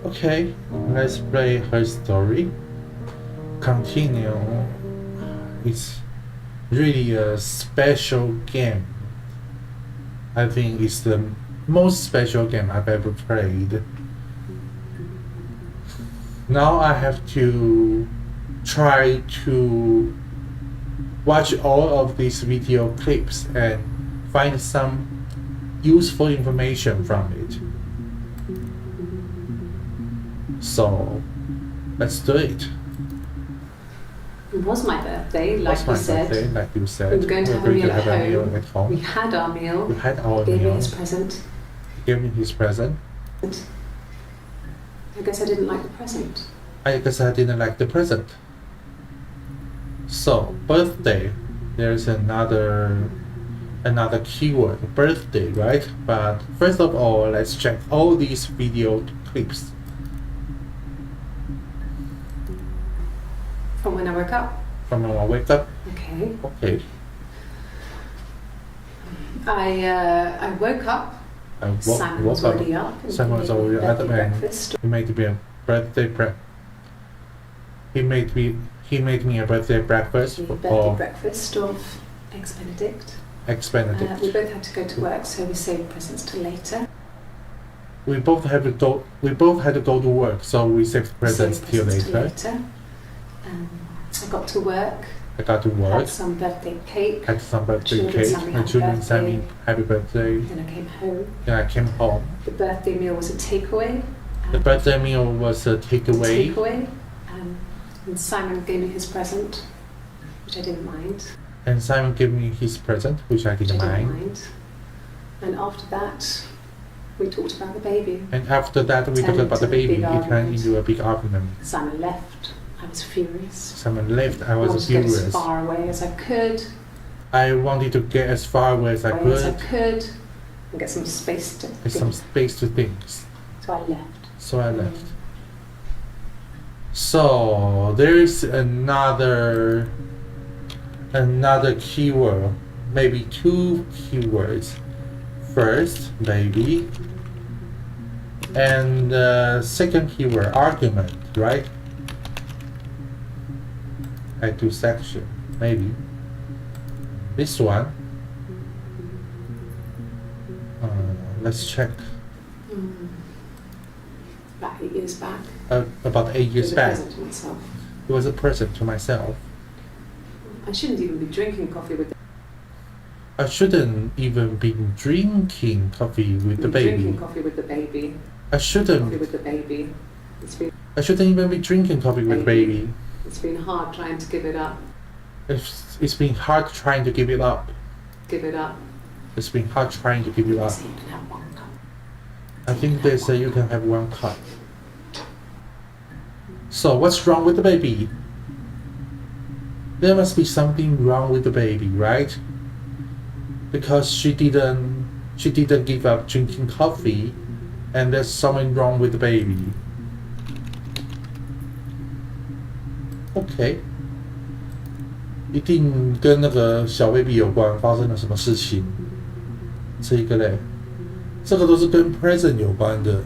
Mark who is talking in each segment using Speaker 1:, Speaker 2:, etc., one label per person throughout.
Speaker 1: Okay, let's play her story. Continue. It's really a special game. I think it's the most special game I've ever played. Now I have to try to watch all of these video clips and find some useful information from it. So let's do it.
Speaker 2: It was my birthday, like you said.
Speaker 1: We
Speaker 2: were going to have a meal at home. We had our meal.
Speaker 1: We had our
Speaker 2: Gave
Speaker 1: meal.
Speaker 2: me his present.
Speaker 1: Gave me his present.
Speaker 2: I guess I didn't like the present.
Speaker 1: I guess I didn't like the present. So birthday, there's another keyword, birthday, right? But first of all, let's check all these video clips.
Speaker 2: From when I woke up.
Speaker 1: From when I wake up.
Speaker 2: Okay.
Speaker 1: Okay.
Speaker 2: I woke up. Simon was already up.
Speaker 1: Simon was already up and
Speaker 2: breakfast.
Speaker 1: he made me a birthday He made me a birthday breakfast.
Speaker 2: Breakfast of Eggs Benedict.
Speaker 1: Eggs Benedict.
Speaker 2: We both had to go to work, so we saved presents till later.
Speaker 1: We both had to go to work, so we saved presents till later.
Speaker 2: I got to work.
Speaker 1: Had
Speaker 2: some birthday cake.
Speaker 1: My children sang me happy birthday.
Speaker 2: Then I came home. The birthday meal was a takeaway. And Simon gave me his present, which I didn't mind.
Speaker 1: And Simon gave me his present, which I didn't mind.
Speaker 2: And after that, we talked about the baby.
Speaker 1: It turned into a big argument.
Speaker 2: Simon left. I was furious.
Speaker 1: I was
Speaker 2: furious. Get as far away as I could.
Speaker 1: I wanted to get as far away as I could.
Speaker 2: And get some space to
Speaker 1: think. So I left. So there is another keyword, maybe two keywords. First, baby, and second keyword, argument, right? Add to section, maybe. This one. Let's check.
Speaker 2: About 8 years back.
Speaker 1: About 8 years back.
Speaker 2: It was a present
Speaker 1: It was a present
Speaker 2: to myself.
Speaker 1: to myself.
Speaker 2: I shouldn't even be drinking coffee with
Speaker 1: I shouldn't even be drinking coffee with the baby. I shouldn't even be drinking coffee with the baby.
Speaker 2: It's been hard trying to give it up.
Speaker 1: It's been hard trying to give it up. It's been hard trying to give it up. I think they say you can have one cup. So what's wrong with the baby? There must be something wrong with the baby, right? Because she didn't give up drinking coffee, and there's something wrong with the baby. OK， 一定跟那个小 baby 有关，发生了什么事情？这一个嘞，这个都是跟 present 有关的。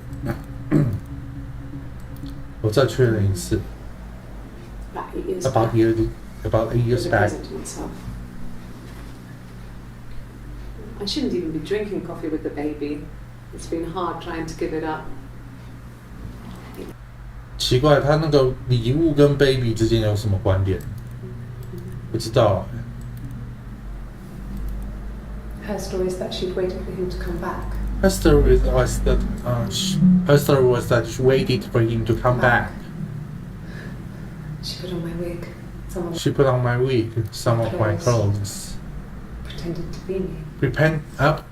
Speaker 1: 我再确认一次。About 8 years back.
Speaker 2: I shouldn't even be drinking coffee with the baby. It's been hard trying to give it up.
Speaker 1: 奇怪，他那个礼物跟 baby 之间有什么关联？不知道。
Speaker 2: Her story is that she'd waited for him to come back.
Speaker 1: Her story was that she waited for him to come back.
Speaker 2: She put on my wig.
Speaker 1: Some of my clothes.
Speaker 2: Pretended to be me.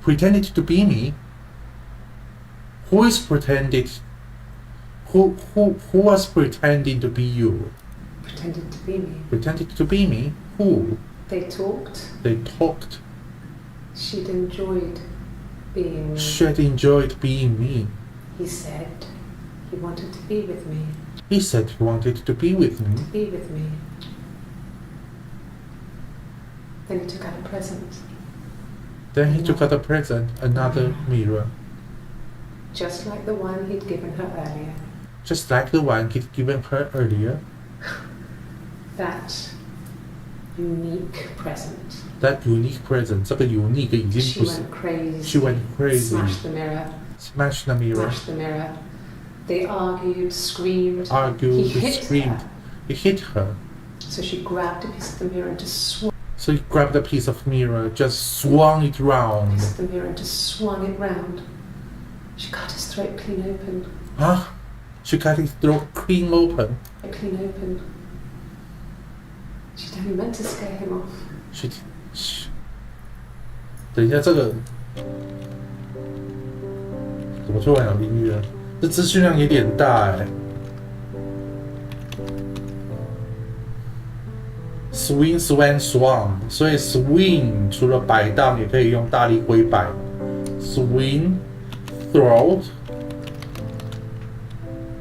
Speaker 1: Pretended to be me? Who is pretended? Who was pretending to be you?
Speaker 2: Pretended to be me.
Speaker 1: Pretended to be me? Who?
Speaker 2: They talked. She'd enjoyed being me.
Speaker 1: She'd enjoyed being me.
Speaker 2: He said he wanted to be with me.
Speaker 1: He said he wanted to be with me.
Speaker 2: Then he took out a present. Another mirror. Just like the one he'd given her earlier.
Speaker 1: just like the one given her earlier.
Speaker 2: That unique present.
Speaker 1: That unique present. 这个 unique 已经
Speaker 2: She
Speaker 1: 不是
Speaker 2: went crazy.
Speaker 1: She went crazy.
Speaker 2: Smashed the mirror.
Speaker 1: Smashed the mirror.
Speaker 2: Smashed the mirror. They argued, screamed.
Speaker 1: Argued,
Speaker 2: He hit
Speaker 1: screamed.
Speaker 2: her.
Speaker 1: He hit her.
Speaker 2: So she grabbed a piece of the mirror and just swung
Speaker 1: So he grabbed a piece of mirror, just swung it round.
Speaker 2: the mirror and just swung it round. She cut his throat clean open.
Speaker 1: Huh? She cut his throat clean open.
Speaker 2: Clean open. She'd only meant to scare him off.
Speaker 1: She. 等一下，这个怎么突然有音乐？这资讯量有点大哎。Swing, swing, swung， 所以 swing 除了摆荡，也可以用大力挥摆。Swing, throw，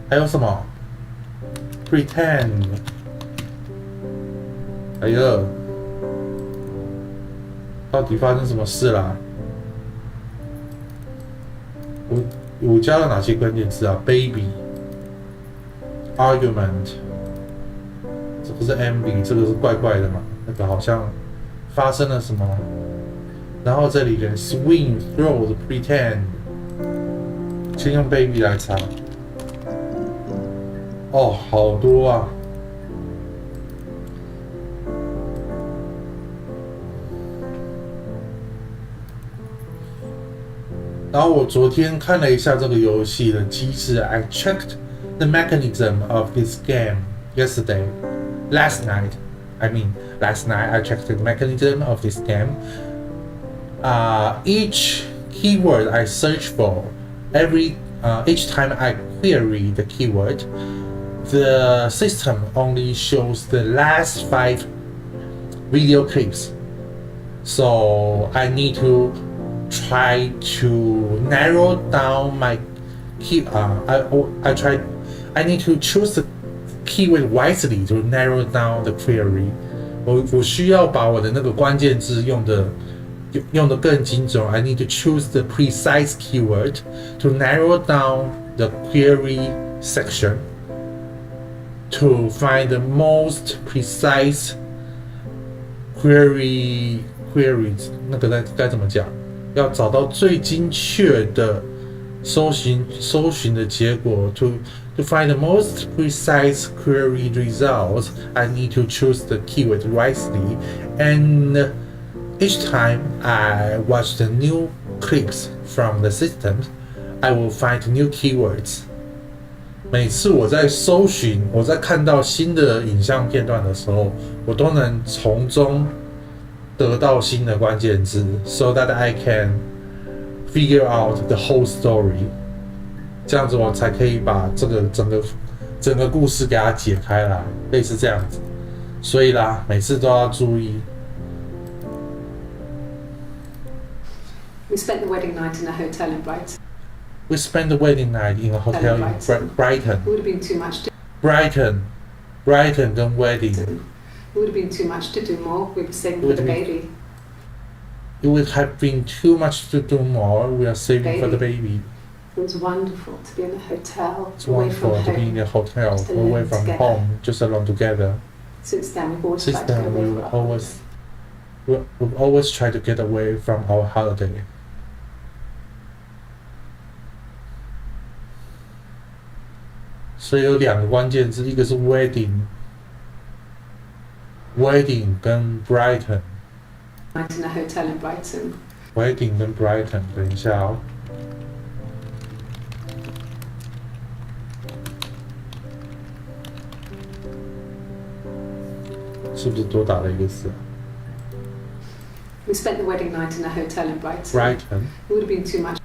Speaker 1: 还有什么 ？Pretend， 哎呀，到底发生什么事啦？我加了哪些关键词啊 ？Baby， argument。这不是 MB， 这个是怪怪的嘛？那个好像发生了什么？然后这里的 swing, throw, pretend， 先用 baby 来查。哦，好多啊！然后我昨天看了一下这个游戏的机制 ，I checked the mechanism of this game yesterday. Last night I checked the mechanism of this game. Each keyword I search for, each time I query the keyword, the system only shows the last 5 video clips. So I need to try to narrow down my key. I need to choose the keyword wisely to narrow down the query. 我需要把我的那个关键字用得更精准。I need to choose the precise keyword to narrow down the query section to find the most precise queries. 那个该怎么讲？要找到最精确的搜寻的结果。To find the most precise query results, I need to choose the keyword wisely. And each time I watch the new clips from the system, I will find new keywords. 每次我在看到新的影像片段的时候，我都能从中得到新的关键字 ，so that I can figure out the whole story. 这样子我才可以把这个整个故事给它解开来，类似这样子。所以啦，每次都要注意。
Speaker 2: We spent the wedding night in a hotel in Brighton.
Speaker 1: We spent the wedding night in a hotel in Brighton.
Speaker 2: It would have been too much to
Speaker 1: Brighton 跟 wedding.
Speaker 2: It would have been too much to do more. We were saving for the baby.
Speaker 1: It would have been too much to do more. We are saving for the baby.
Speaker 2: It was wonderful to be in a hotel.
Speaker 1: It's wonderful to be in a hotel away from home, just alone together.
Speaker 2: Since then, we've always tried to get away from our holiday.
Speaker 1: We've always tried to get away from our holiday. 所以有2个关键字，一个是 wedding 跟 Brighton。Night
Speaker 2: in a hotel in Brighton.
Speaker 1: Wedding 跟 Brighton， 等一下哦。是不是多打了一个字
Speaker 2: ？We spent the wedding night in a hotel in Brighton.
Speaker 1: Brighton.
Speaker 2: It would have been too much.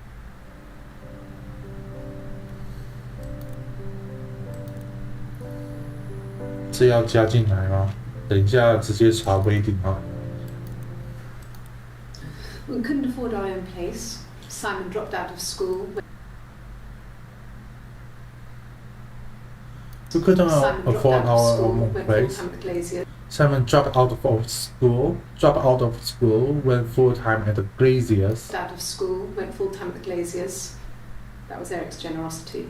Speaker 1: 这要加进来吗？等一下直接查 wedding 啊。
Speaker 2: We couldn't afford our own place. Simon dropped out of school.
Speaker 1: We couldn't afford our own place. Simon dropped out of school. Went full time at the Glaziers.
Speaker 2: Out of school, went full time at the Glaziers. That was Eric's generosity.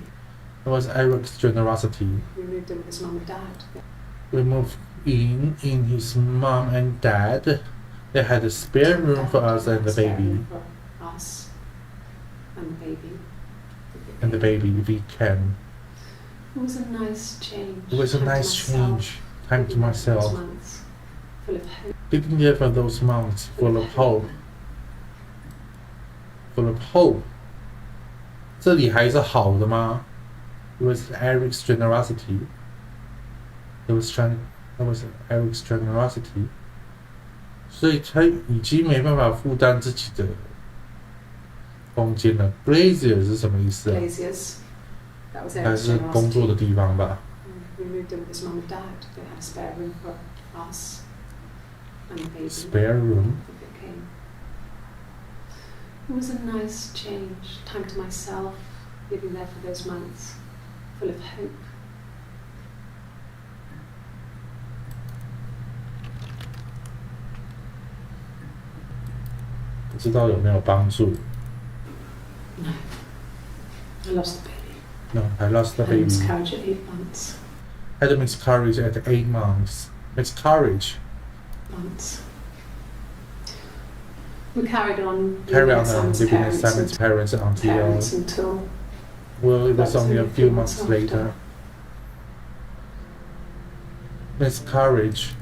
Speaker 1: It was Eric's generosity.
Speaker 2: We moved in with his mum and dad.
Speaker 1: We moved in his mom and dad. They had a spare room for us and the
Speaker 2: Spare
Speaker 1: baby.
Speaker 2: room for us and the baby.
Speaker 1: And the baby, if we can.
Speaker 2: It was a nice change.
Speaker 1: It was a nice change. Time to myself.
Speaker 2: Months, full of hope.
Speaker 1: Living there for those months, full of hope. Full of hope. 这里还是好的吗？ It was Eric's generosity. It was Eric's generosity. 所以他已经没办法负担自己的空间了。Glacier 是什么意思啊？
Speaker 2: Glaciers. That was
Speaker 1: 还
Speaker 2: Eric's
Speaker 1: 是工作的
Speaker 2: generosity.
Speaker 1: 地方吧。
Speaker 2: We moved in with his mum and dad. They had a spare room for us and the baby.
Speaker 1: Spare room.
Speaker 2: It came. It was a nice change. Time to myself. Living there for those months, full of hope.
Speaker 1: 不知道有没有帮助
Speaker 2: No. I lost the baby.
Speaker 1: No, I lost the
Speaker 2: I had a
Speaker 1: baby.
Speaker 2: miscarriage at 8 months.
Speaker 1: Had a miscarriage at 8 months. Miscarriage.
Speaker 2: We carried on
Speaker 1: Carry
Speaker 2: living
Speaker 1: on
Speaker 2: with Simon's
Speaker 1: living with
Speaker 2: parents
Speaker 1: Simon's parents
Speaker 2: until
Speaker 1: well, it was
Speaker 2: That was
Speaker 1: only a few months
Speaker 2: after.
Speaker 1: later. Miscarriage.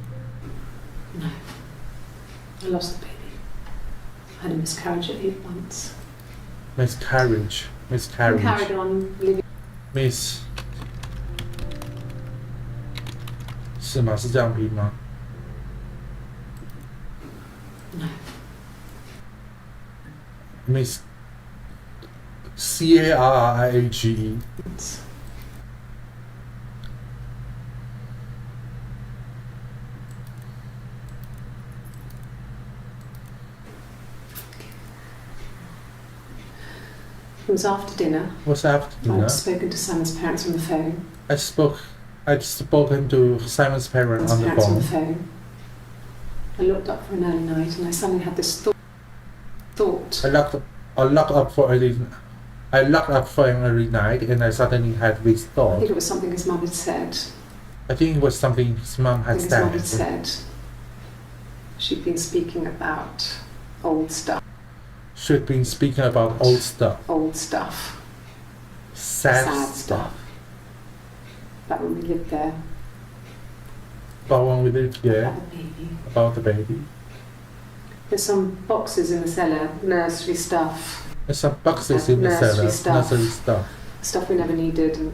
Speaker 2: No. I lost the baby. I had a miscarriage at 8 months.
Speaker 1: Miscarriage.
Speaker 2: We
Speaker 1: Miscarriage.
Speaker 2: carried on living.
Speaker 1: Miss. 是吗？是这样拼吗？
Speaker 2: No.
Speaker 1: Miss. Carriage.
Speaker 2: It was after dinner.
Speaker 1: Was after dinner.
Speaker 2: I'd spoken to Simon's parents on the phone.
Speaker 1: I'd spoken to Simon's parents on the phone.
Speaker 2: I looked up for an early night and I suddenly had this thought.
Speaker 1: I locked up for an early night and I suddenly had this
Speaker 2: I
Speaker 1: thought.
Speaker 2: think it was something his mum had said.
Speaker 1: I think it was something his mum had
Speaker 2: His mum had said. She'd been speaking about old stuff.
Speaker 1: She'd been speaking about old stuff.
Speaker 2: Old stuff.
Speaker 1: Sad stuff.
Speaker 2: About when we lived there.
Speaker 1: About when we lived there.
Speaker 2: About the baby.
Speaker 1: About the baby.
Speaker 2: There's some boxes in the cellar, nursery stuff.
Speaker 1: There's some boxes in the cellar, nursery stuff.
Speaker 2: Stuff we never needed. And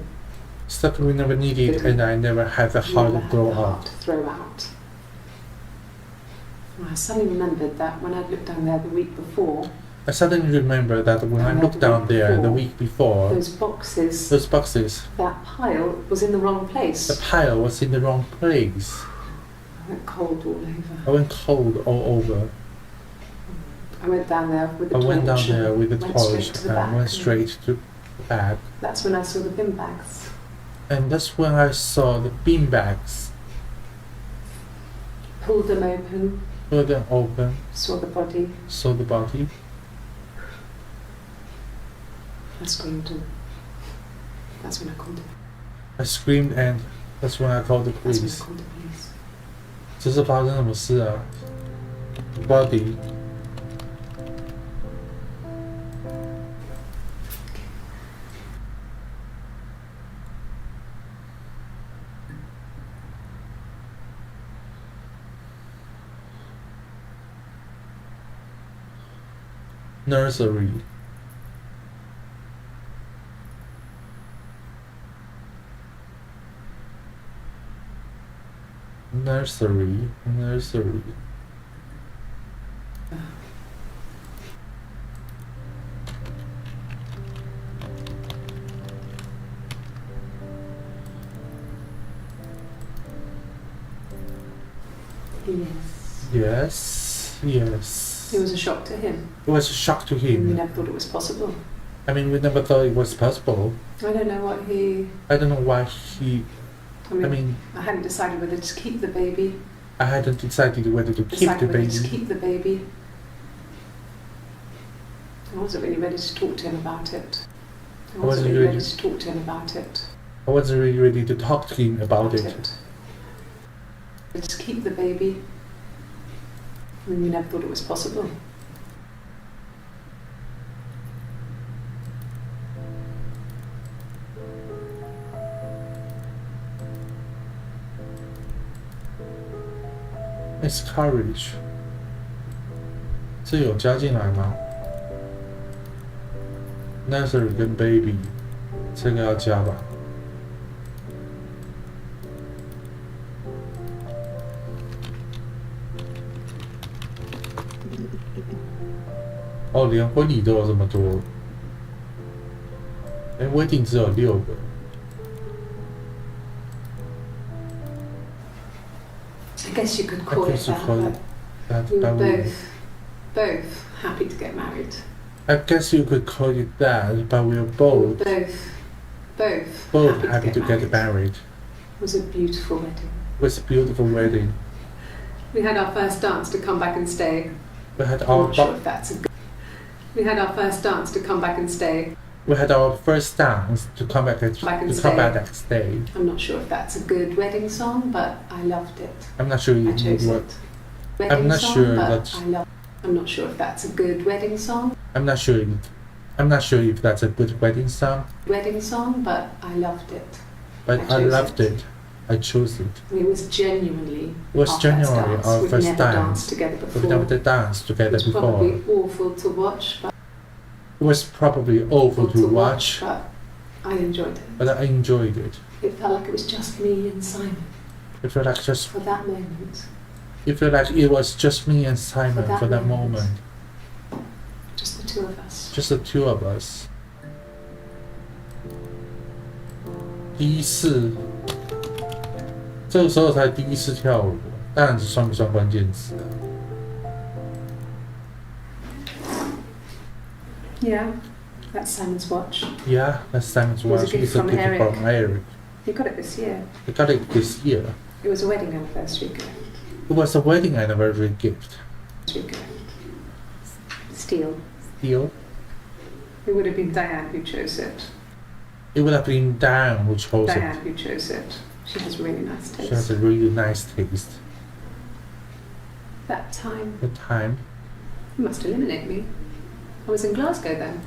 Speaker 1: stuff we never needed and I never had the heart to throw out.
Speaker 2: I suddenly remembered that when I looked down there the week before.
Speaker 1: I suddenly remember that when I looked down there the week before,
Speaker 2: those boxes, that pile was in the wrong place.
Speaker 1: The pile was in the wrong place.
Speaker 2: I went cold all over.
Speaker 1: I went cold all over.
Speaker 2: I went down there with the torch.
Speaker 1: I went down there with the torch and went straight to the back.
Speaker 2: That's when I saw the bin bags.
Speaker 1: And that's when I saw the bin bags.
Speaker 2: Pulled them open.
Speaker 1: Pulled them open.
Speaker 2: Saw the body.
Speaker 1: Saw the body.
Speaker 2: I screamed and that's when I called the police.
Speaker 1: I screamed and that's when I called the police.
Speaker 2: That's when I called the police.
Speaker 1: 这是发生什么事啊 ？Body. Nursery. Nursery. Yes.
Speaker 2: It was a shock to him.
Speaker 1: It was a shock to him.
Speaker 2: We never thought it was possible.
Speaker 1: I mean, we never thought it was possible.
Speaker 2: I don't know
Speaker 1: why he. I mean,
Speaker 2: I hadn't decided whether to keep the baby.
Speaker 1: I hadn't decided whether to keep the baby.
Speaker 2: I wasn't really ready to talk to him about it. I wasn't really ready to talk to him about it.
Speaker 1: I wasn't really ready to talk to him about it.
Speaker 2: Just keep the baby. And we never thought it was possible.
Speaker 1: It's courage. 这有加进来吗 ？Nursery 跟 baby 这个要加吧？哦，连婚礼都有这么多。wedding 只有6个。
Speaker 2: I guess you could call it that. We were both happy to get married.
Speaker 1: I guess you could call it that, but we were both happy to get married.
Speaker 2: It was a beautiful wedding.
Speaker 1: It was a beautiful wedding.
Speaker 2: We had our first dance to come back and stay.
Speaker 1: We had
Speaker 2: I'm
Speaker 1: our
Speaker 2: not sure if that's a good. We had our first dance to come back and stay.
Speaker 1: We had our first dance to come back and stay.
Speaker 2: I'm not sure if that's a good wedding song, but I loved it.
Speaker 1: I'm not sure
Speaker 2: I chose it.
Speaker 1: I'm not sure that.
Speaker 2: I'm not sure if that's a good wedding song.
Speaker 1: I'm not sure if that's a good wedding song.
Speaker 2: Wedding song, but I loved it.
Speaker 1: But I loved it. I chose it.
Speaker 2: It was genuinely.
Speaker 1: Our first dance.
Speaker 2: We've never danced together before. It was probably awful to watch, but.
Speaker 1: It was probably awful to watch,
Speaker 2: but I enjoyed it.
Speaker 1: But I enjoyed it.
Speaker 2: It felt like it was just me and Simon.
Speaker 1: It felt like just
Speaker 2: for that moment.
Speaker 1: It felt like it was just me and Simon for that moment.
Speaker 2: Just the two of us.
Speaker 1: Just the two of us. 第一次，这个时候才第一次跳舞，当然是算不算关键词啊？
Speaker 2: Yeah, that's Simon's watch.
Speaker 1: Yeah, that's Simon's watch. It's a gift from Eric.
Speaker 2: He got it this year.
Speaker 1: He got it this year.
Speaker 2: It was a wedding anniversary gift.
Speaker 1: It was a wedding anniversary gift.
Speaker 2: Steel.
Speaker 1: Steel?
Speaker 2: It would have been Diane who chose it.
Speaker 1: It would have been Diane who chose it.
Speaker 2: Diane who chose it. She has really nice taste.
Speaker 1: She has a really nice taste.
Speaker 2: That time.
Speaker 1: The time.
Speaker 2: You must eliminate me. I was in Glasgow then.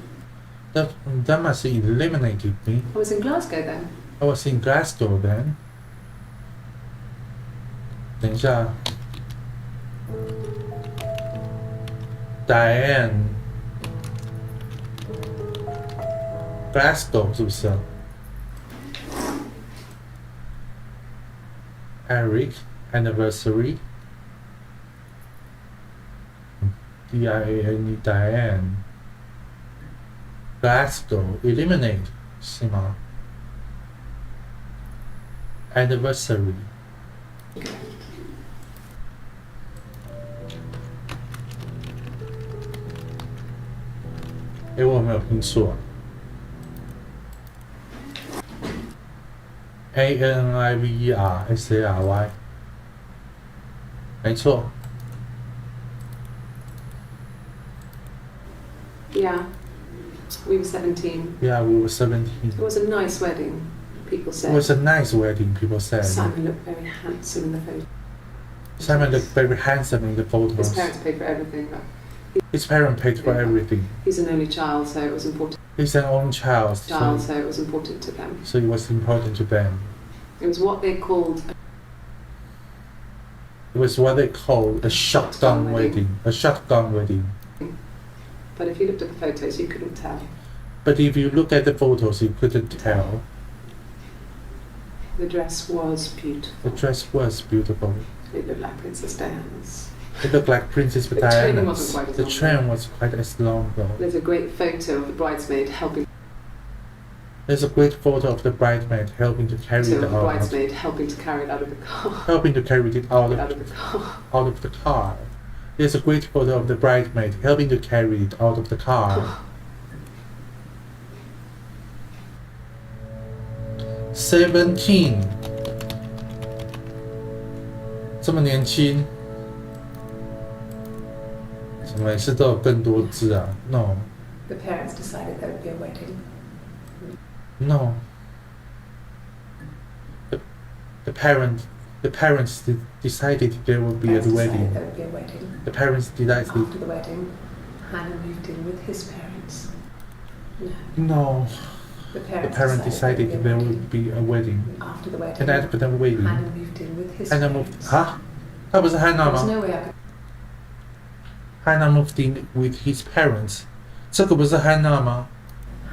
Speaker 1: That must have eliminated me.
Speaker 2: I was in Glasgow then.
Speaker 1: I was in Glasgow then. 等一下 Diane Glasgow 是不是啊 Eric Anniversary D-I-A-N-E Diane Glasgow Eliminate 是吗 Anniversary我有没有拼错啊 ？Aniversary 没错
Speaker 2: Yeah, we were 17.
Speaker 1: Yeah, we were 17.
Speaker 2: It was a nice wedding, people said.
Speaker 1: It was a nice wedding, people said.
Speaker 2: Simon looked very handsome in the photo.
Speaker 1: Simon looked very handsome in the photos.
Speaker 2: His parents paid for everything.
Speaker 1: His parents paid for everything.
Speaker 2: He's an only child, so it was important.
Speaker 1: He's an only child,
Speaker 2: so it was important to them.
Speaker 1: So it was important to them.
Speaker 2: It was what they called.
Speaker 1: It was what they called a shotgun wedding. A shotgun wedding.
Speaker 2: But if you looked at the photos, you couldn't tell.
Speaker 1: But if you look at the photos, you couldn't tell.
Speaker 2: The dress was beautiful.
Speaker 1: The dress was beautiful.
Speaker 2: It looked like Princess Diana's.
Speaker 1: It looked like Princess Diana's.
Speaker 2: The
Speaker 1: train was quite as long though.
Speaker 2: There's a great photo of the bridesmaid helping.
Speaker 1: There's a great photo of the bridesmaid helping to carry it out.
Speaker 2: Bridesmaid helping to carry it out of the car.
Speaker 1: Helping to carry it out of the
Speaker 2: car.
Speaker 1: Out of the car. There's a great photo of the bridesmaid helping to carry it out of the car. 17，这么年轻，怎么每次都有更多字啊 ？No.
Speaker 2: The parents decided there would be a wedding.
Speaker 1: No. The parents decided there would be a wedding.
Speaker 2: There would be a wedding.
Speaker 1: The parents decided.
Speaker 2: After the wedding, Hannah moved in with his parents.
Speaker 1: No.
Speaker 2: The
Speaker 1: parents decided there would be a wedding.
Speaker 2: After the wedding,
Speaker 1: And after the wedding,
Speaker 2: Hannah moved in with his
Speaker 1: Hannah
Speaker 2: parents.
Speaker 1: moved. 啊，那不是 Hannah
Speaker 2: There was
Speaker 1: 吗
Speaker 2: no way I could.？Hannah
Speaker 1: moved in with his parents. 这个不是 Hannah 吗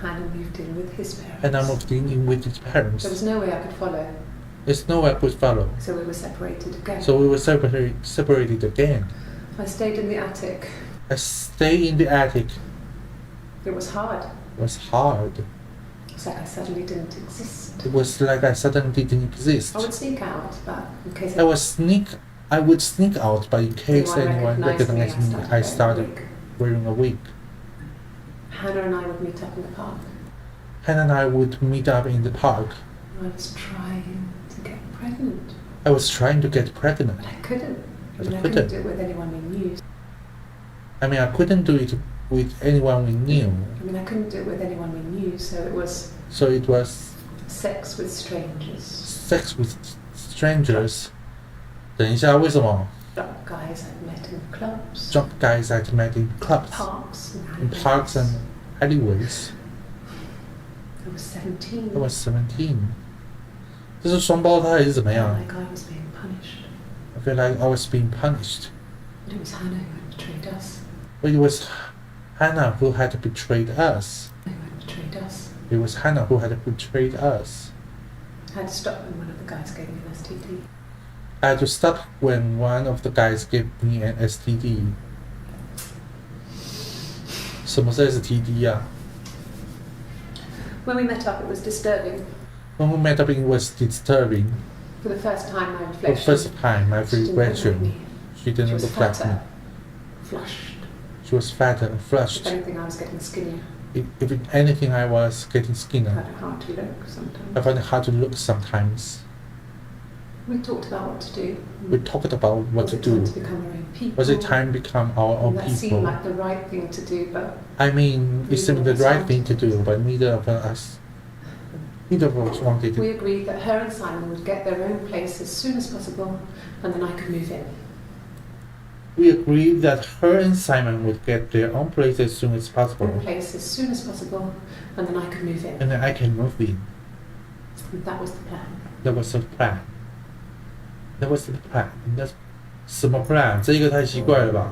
Speaker 2: Hannah moved in with his parents.？Hannah
Speaker 1: moved in with his
Speaker 2: There
Speaker 1: parents.
Speaker 2: was no way I could follow,
Speaker 1: There's no way I could follow.
Speaker 2: so we were separated again.
Speaker 1: So we were separated again.
Speaker 2: I stayed in the attic.
Speaker 1: I stayed in the attic.
Speaker 2: It was hard.
Speaker 1: It was hard.
Speaker 2: It's like I suddenly didn't exist.
Speaker 1: It was like I suddenly didn't exist.
Speaker 2: I would sneak out, but in case
Speaker 1: I would sneak out, but in case anyone recognized me, I started wearing a wig.
Speaker 2: Hannah and I would meet up in the park.
Speaker 1: Hannah and I would meet up in the park.
Speaker 2: I was trying to get pregnant,
Speaker 1: I was trying to get pregnant.
Speaker 2: but I couldn't.
Speaker 1: But
Speaker 2: I
Speaker 1: I
Speaker 2: couldn't
Speaker 1: couldn't.
Speaker 2: do it with anyone we knew.
Speaker 1: I mean, I couldn't do it with anyone we knew.
Speaker 2: I couldn't do it with anyone we knew, so it was
Speaker 1: So it was
Speaker 2: sex with strangers.
Speaker 1: sex with strangers. 等一下，为什么
Speaker 2: Drunk guys I'd met in clubs,
Speaker 1: drunk guys I'd met in clubs,
Speaker 2: parks, and
Speaker 1: in parks and alleyways?
Speaker 2: I was 17.
Speaker 1: I was 17. 这是双胞胎还是怎么
Speaker 2: I felt
Speaker 1: 样
Speaker 2: like I was being punished.
Speaker 1: I feel like I was being punished.
Speaker 2: But it was Hannah who had betrayed us.
Speaker 1: But it was Hannah who had betrayed us.
Speaker 2: Who had betrayed us.
Speaker 1: It was Hannah who had betrayed us.
Speaker 2: I had to stop when one of the guys gave me an STD.
Speaker 1: I had to stop when one of the guys gave me an STD. 什么是 STD 呀
Speaker 2: When we met up, it was disturbing.
Speaker 1: When we met up, it was disturbing.
Speaker 2: For the first time, my
Speaker 1: For the
Speaker 2: reflection.
Speaker 1: first time, my
Speaker 2: She didn't look like
Speaker 1: reflection,
Speaker 2: me.
Speaker 1: she
Speaker 2: She
Speaker 1: didn't
Speaker 2: was
Speaker 1: look like me.
Speaker 2: fatter, flushed.
Speaker 1: She was fatter and
Speaker 2: If
Speaker 1: flushed.
Speaker 2: anything, I was getting skinnier.
Speaker 1: If anything, I was getting
Speaker 2: I
Speaker 1: skinnier.
Speaker 2: found it hard to look
Speaker 1: I
Speaker 2: sometimes.
Speaker 1: found it hard to look sometimes.
Speaker 2: We talked about what to do.
Speaker 1: We talked about what
Speaker 2: Was
Speaker 1: to
Speaker 2: it time
Speaker 1: do.
Speaker 2: to become our own people?
Speaker 1: Was it time to become our own
Speaker 2: And that seemed
Speaker 1: people?
Speaker 2: like the right thing to do, but
Speaker 1: I mean, it seemed the right thing to do, but neither of us wanted
Speaker 2: we
Speaker 1: it.
Speaker 2: agreed that her and Simon would get their own place as soon as possible, and then I could move in.
Speaker 1: We agreed that her and Simon would get their own place as soon as possible,
Speaker 2: Own place as soon as possible, and then I could move in.
Speaker 1: and then I can move in.
Speaker 2: And that was the plan.
Speaker 1: That was the plan. That was the plan. 那什么 plan？这个太奇怪了吧？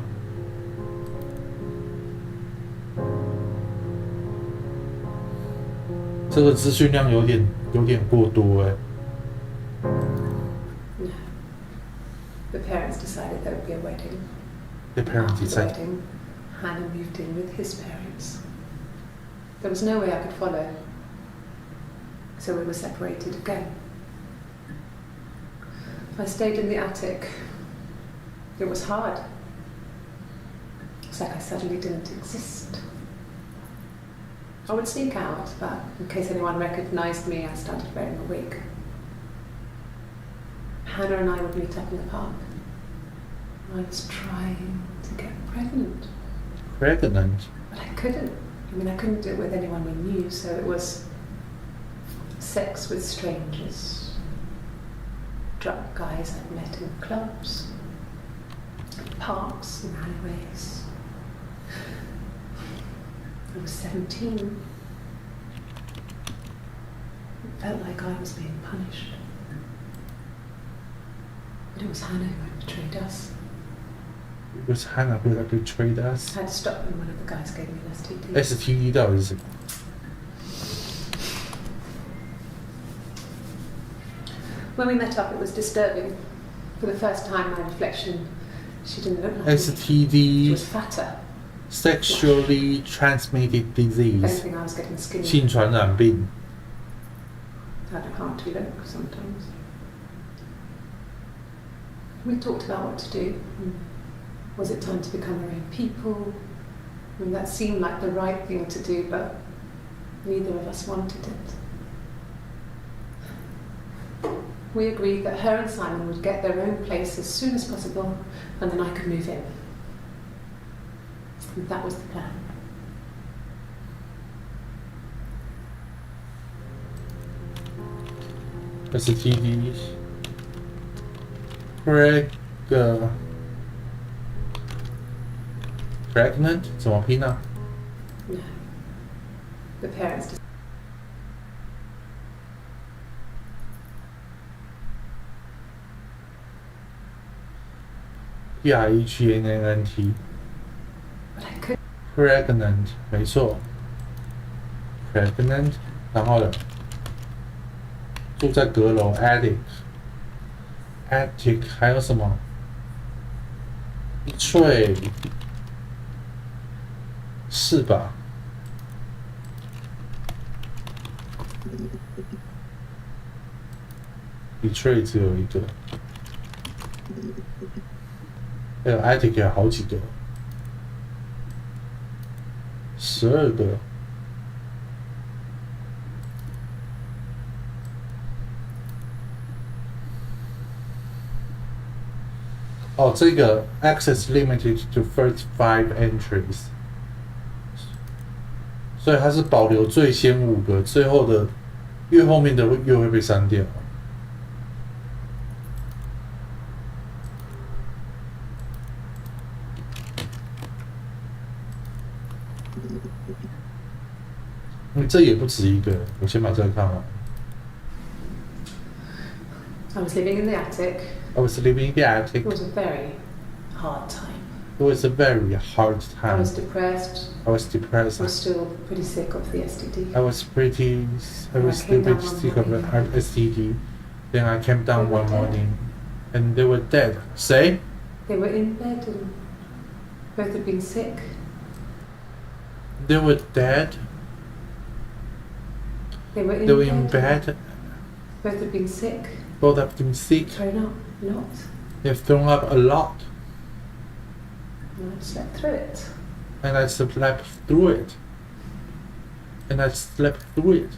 Speaker 1: 这个资讯量有点过多哎。
Speaker 2: No. The parents decided there would be a wedding.
Speaker 1: The parents
Speaker 2: After the
Speaker 1: decided.
Speaker 2: wedding, Hannah moved in with his parents. There was no way I could follow, so we were separated again. I stayed in the attic. It was hard. It's like I suddenly didn't exist. I would sneak out, but in case anyone recognized me, I started wearing a wig. Hannah and I would meet up in the park. I was trying to get pregnant,
Speaker 1: Pregnant.
Speaker 2: but I couldn't. I couldn't do it with anyone we knew, so it was sex with strangers. Drunk guys I'd met in clubs, parks and alleyways. I was 17. It felt like I was being punished. But it was Hannah who had betrayed us.
Speaker 1: It was Hannah who had betrayed us.
Speaker 2: I had to stop when one of the guys gave me an STD.
Speaker 1: STD 到底是什么
Speaker 2: When we met up, it was disturbing. For the first time, my reflection, she didn't look like me. She
Speaker 1: STD
Speaker 2: was fatter.
Speaker 1: sexually transmitted
Speaker 2: If
Speaker 1: disease.
Speaker 2: anything, I was getting skinnier.
Speaker 1: 性传染病
Speaker 2: I found it hard to look sometimes. We talked about what to do. Was it time to become our own people? That seemed like the right thing to do, but neither of us wanted it. We agreed that her and Simon would get their own place as soon as possible, and then I could move in. And that was the plan.
Speaker 1: STD pregnant 怎么拼呢？
Speaker 2: No. The parents just
Speaker 1: pregnant
Speaker 2: but I could
Speaker 1: pregnant 没错 pregnant 然后呢住在阁楼 attic 还有什么 betray 是吧？betray 只有一个，还有 attic 有好几个，12个。哦，这个 access limited to first 5 entries， 所以它是保留最先5个，最后的越后面的越会被删掉。这也不止一个，我先把这个看完。
Speaker 2: I was living in the attic.
Speaker 1: I was living in the attic.
Speaker 2: It was a very hard time.
Speaker 1: It was a very hard
Speaker 2: I
Speaker 1: time.
Speaker 2: was depressed.
Speaker 1: I was depressed.
Speaker 2: I was still pretty sick of the STD.
Speaker 1: I was still pretty sick of the STD. Then I came down one morning, and they were dead. Say?
Speaker 2: They were in bed and both had been sick.
Speaker 1: They were dead.
Speaker 2: They were
Speaker 1: in bed.
Speaker 2: Both had been sick.
Speaker 1: Both have been sick.
Speaker 2: Thrown up a lot.
Speaker 1: They've thrown up a lot.
Speaker 2: And I slept through it.
Speaker 1: And I slept through it. And I slept through it.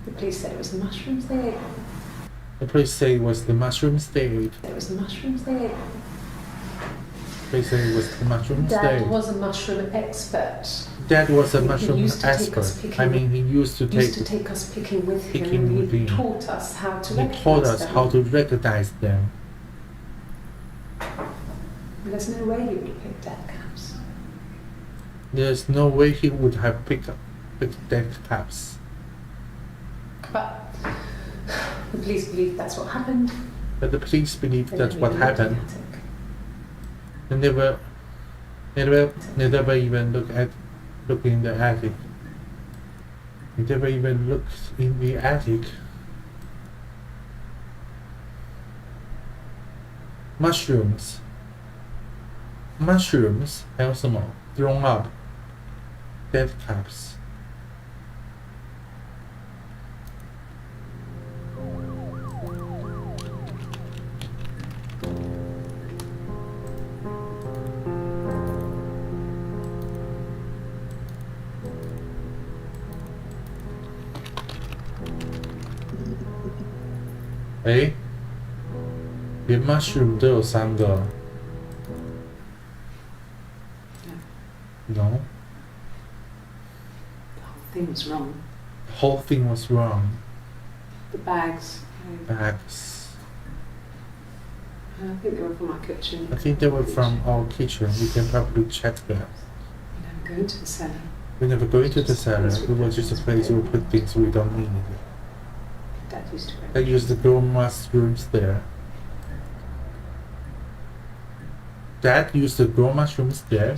Speaker 2: The police said it was the mushrooms they ate.
Speaker 1: The police say it was the mushrooms they ate.
Speaker 2: It was the mushrooms they ate.
Speaker 1: They say it was the mushrooms they
Speaker 2: Dad
Speaker 1: ate.
Speaker 2: was a mushroom expert.
Speaker 1: Dad was a
Speaker 2: He
Speaker 1: mushroom
Speaker 2: used to take us
Speaker 1: expert.
Speaker 2: picking
Speaker 1: I mean, he used to
Speaker 2: take us picking with
Speaker 1: picking
Speaker 2: him.
Speaker 1: with
Speaker 2: He
Speaker 1: him.
Speaker 2: taught us how to
Speaker 1: He
Speaker 2: recognize
Speaker 1: taught us
Speaker 2: them.
Speaker 1: how to recognize them.
Speaker 2: There's no way you would have picked dead caps.
Speaker 1: There's no way he would have picked dead caps.
Speaker 2: But the police believe that's what happened.
Speaker 1: But the police believe
Speaker 2: They
Speaker 1: that's
Speaker 2: never
Speaker 1: what
Speaker 2: even looked in
Speaker 1: happened.
Speaker 2: the attic.
Speaker 1: They never even look in the attic. They never even looked in the attic. Mushrooms. Mushrooms 还有什么 thrown up dead caps. Eh? 连 mushroom 都有3个。No?
Speaker 2: The whole thing was wrong.
Speaker 1: The whole thing was wrong.
Speaker 2: The bags.
Speaker 1: Bags.
Speaker 2: I think they were from our kitchen.
Speaker 1: I think they were from our kitchen. We can probably check them.
Speaker 2: We never go into the cellar.
Speaker 1: We never go into the cellar. We were just a place where we put things we don't need.
Speaker 2: Dad used to wear
Speaker 1: I used to grow mushrooms there. Dad used to grow mushrooms there.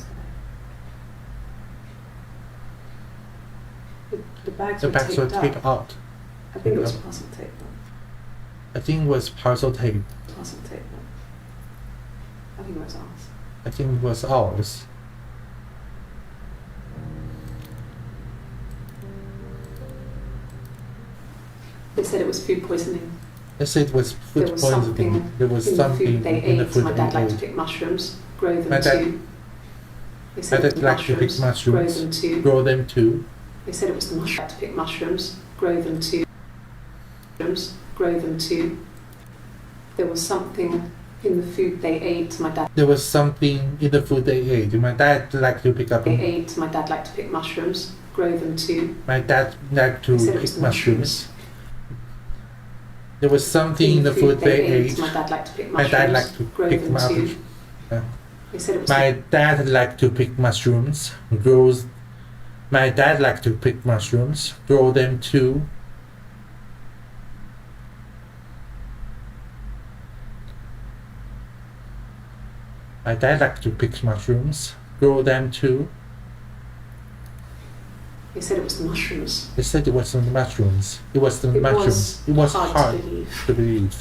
Speaker 2: The bags
Speaker 1: The
Speaker 2: were
Speaker 1: bags were
Speaker 2: taped
Speaker 1: taped
Speaker 2: up.
Speaker 1: out.
Speaker 2: I think it was parcel tape.
Speaker 1: I think it was parcel tape.
Speaker 2: Parcel tape. I think it was ours.
Speaker 1: I think it was ours.
Speaker 2: They said it was food poisoning.
Speaker 1: They said it was food
Speaker 2: There was
Speaker 1: poisoning.
Speaker 2: something
Speaker 1: There was
Speaker 2: in
Speaker 1: something
Speaker 2: the food they
Speaker 1: in the
Speaker 2: ate.
Speaker 1: food
Speaker 2: My dad
Speaker 1: we
Speaker 2: liked to
Speaker 1: ate.
Speaker 2: pick mushrooms, grow them
Speaker 1: My dad-
Speaker 2: too. They
Speaker 1: My
Speaker 2: said it
Speaker 1: dad
Speaker 2: was
Speaker 1: liked to pick
Speaker 2: grow
Speaker 1: mushrooms,
Speaker 2: them too.
Speaker 1: grow them too.
Speaker 2: They said it was the mushroom to pick mushrooms, grow them too. Grow them too. There was something in the food they ate. My dad
Speaker 1: There was something in the food they ate. My dad liked to pick up.
Speaker 2: they ate. My dad liked to pick mushrooms, grow them too.
Speaker 1: My dad liked to
Speaker 2: They said it
Speaker 1: pick
Speaker 2: was
Speaker 1: mushrooms. There was something in the food they ate.
Speaker 2: My dad liked to pick
Speaker 1: My
Speaker 2: mushrooms.
Speaker 1: dad liked to
Speaker 2: grow
Speaker 1: pick
Speaker 2: them
Speaker 1: mushrooms.
Speaker 2: too. They said it was
Speaker 1: My dad liked to pick mushrooms. Grows. My dad liked to pick mushrooms. Grow them too. My dad liked to pick mushrooms. Grow them too.
Speaker 2: They said it was the mushrooms.
Speaker 1: They said it was the mushrooms. It was the mushrooms. It was hard to believe.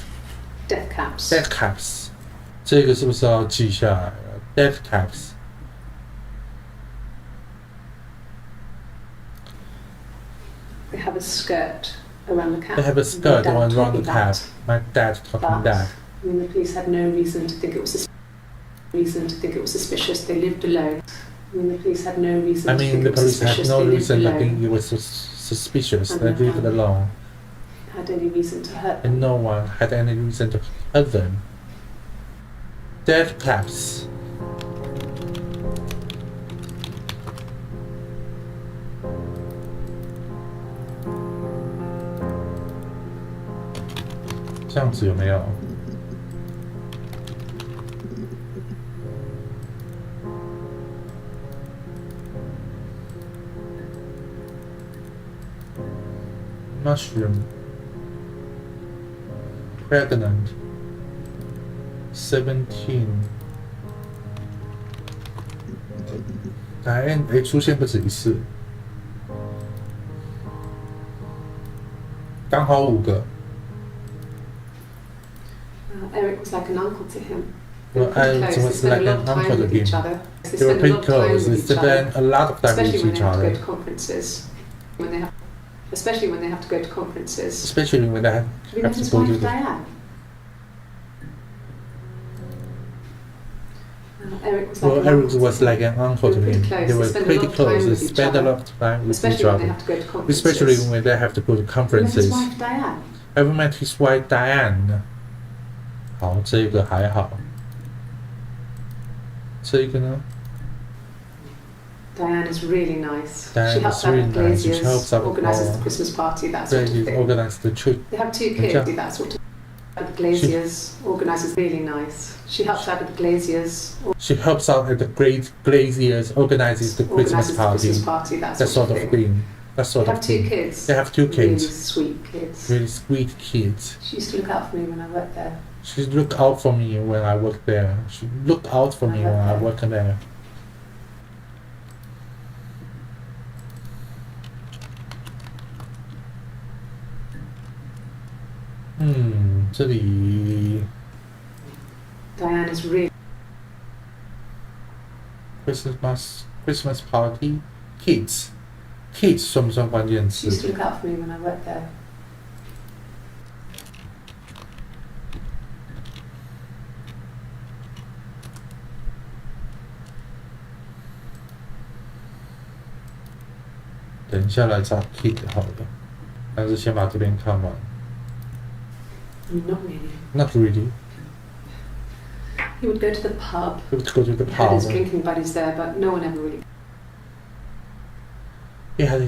Speaker 2: Death caps.
Speaker 1: Death caps. 这个是不是要记下来了 ？Death caps.
Speaker 2: They have a skirt around the cap.
Speaker 1: They have a skirt around the cap. My dad taught me that.
Speaker 2: I mean, the police had no reason to think it was suspicious. They lived alone. I mean, the police had no reason.
Speaker 1: I mean, the police had no reason to think it was suspicious. They lived alone.
Speaker 2: Had any reason to hurt them.
Speaker 1: And no one had any reason to hurt them. Death caps. "这样子有没有？" Mushroom. Pregnant. 17. 答案出现不止一次，刚好5个。
Speaker 2: Eric was like an uncle to him.
Speaker 1: Well, Eric was like an uncle to him. They were pretty close. They spent a lot of time with each other.
Speaker 2: Especially when they have to go to conferences.
Speaker 1: Especially when they have to go to the... Eric was like an uncle to him. They were pretty close. They spent a lot of time with each other. Especially when they have to go to conferences. I met his wife Diane. 好，这个还好。这个呢？
Speaker 2: Diane is really nice.
Speaker 1: Diane
Speaker 2: she helps
Speaker 1: is really
Speaker 2: out the
Speaker 1: nice. She
Speaker 2: Glaziers,
Speaker 1: helps out
Speaker 2: organises the Christmas party, that sort of thing.
Speaker 1: Organise the trip.
Speaker 2: They have 2 kids do that sort of thing. The Glaziers organises really nice. She helps out at the Glaziers.
Speaker 1: She helps out at the Glaziers, organises the Christmas party. That sort of thing. That sort of thing.
Speaker 2: They have 2 kids.
Speaker 1: They have 2 kids.
Speaker 2: Really sweet kids.
Speaker 1: Really sweet kids.
Speaker 2: She used to look out for me when I worked there.
Speaker 1: She looked out for me when I worked there. She looked out for me when I worked there. Hmm, 这里
Speaker 2: Diane is really
Speaker 1: Christmas party kids 算不算关键词
Speaker 2: She used to look out for me when I worked there.
Speaker 1: "等一下来找 kid 好了，但是先把这边看完。
Speaker 2: Not really.
Speaker 1: Not really.
Speaker 2: He would go to the pub.
Speaker 1: He would go to the
Speaker 2: He had his
Speaker 1: pub.
Speaker 2: drinking buddies there, but no one ever really.
Speaker 1: He had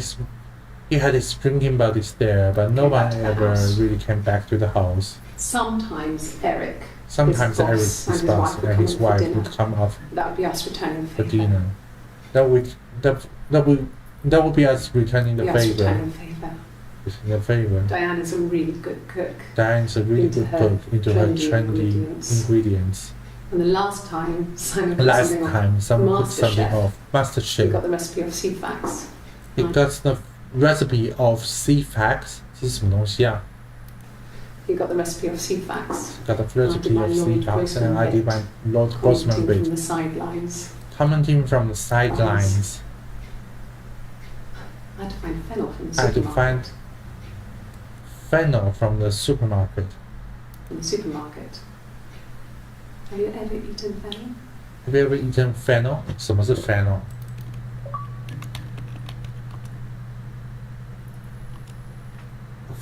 Speaker 1: his drinking buddies there, but no one ever really came back to the house.
Speaker 2: Sometimes Eric,
Speaker 1: Sometimes
Speaker 2: his
Speaker 1: Eric's
Speaker 2: boss,
Speaker 1: boss and his
Speaker 2: would come
Speaker 1: wife
Speaker 2: for
Speaker 1: would
Speaker 2: dinner.
Speaker 1: come up
Speaker 2: That would be us returning the
Speaker 1: for
Speaker 2: favour.
Speaker 1: dinner. That would be us returning the
Speaker 2: Be us
Speaker 1: favor.
Speaker 2: returning the favour.
Speaker 1: The favor.
Speaker 2: Diane is a really good cook.
Speaker 1: Diane's a really
Speaker 2: Into
Speaker 1: good
Speaker 2: her
Speaker 1: cook into her
Speaker 2: trendy
Speaker 1: trendy ingredients.
Speaker 2: And the last time Simon put
Speaker 1: Last
Speaker 2: something
Speaker 1: time someone put
Speaker 2: MasterChef.
Speaker 1: something off
Speaker 2: he
Speaker 1: MasterChef.
Speaker 2: got the recipe of CFAX.
Speaker 1: He got the recipe of CFAX. 这是什么东西啊
Speaker 2: He got the recipe of CFAX.
Speaker 1: Got the recipe of CFAX and I did my Lord Grossman
Speaker 2: Commenting
Speaker 1: bit.
Speaker 2: from the sidelines.
Speaker 1: Commenting from the sidelines.
Speaker 2: I had to find fennel from the
Speaker 1: I had to
Speaker 2: supermarket.
Speaker 1: find fennel from the supermarket.
Speaker 2: From the supermarket. Have you ever eaten fennel?
Speaker 1: Have you ever eaten fennel? 什么是 fennel?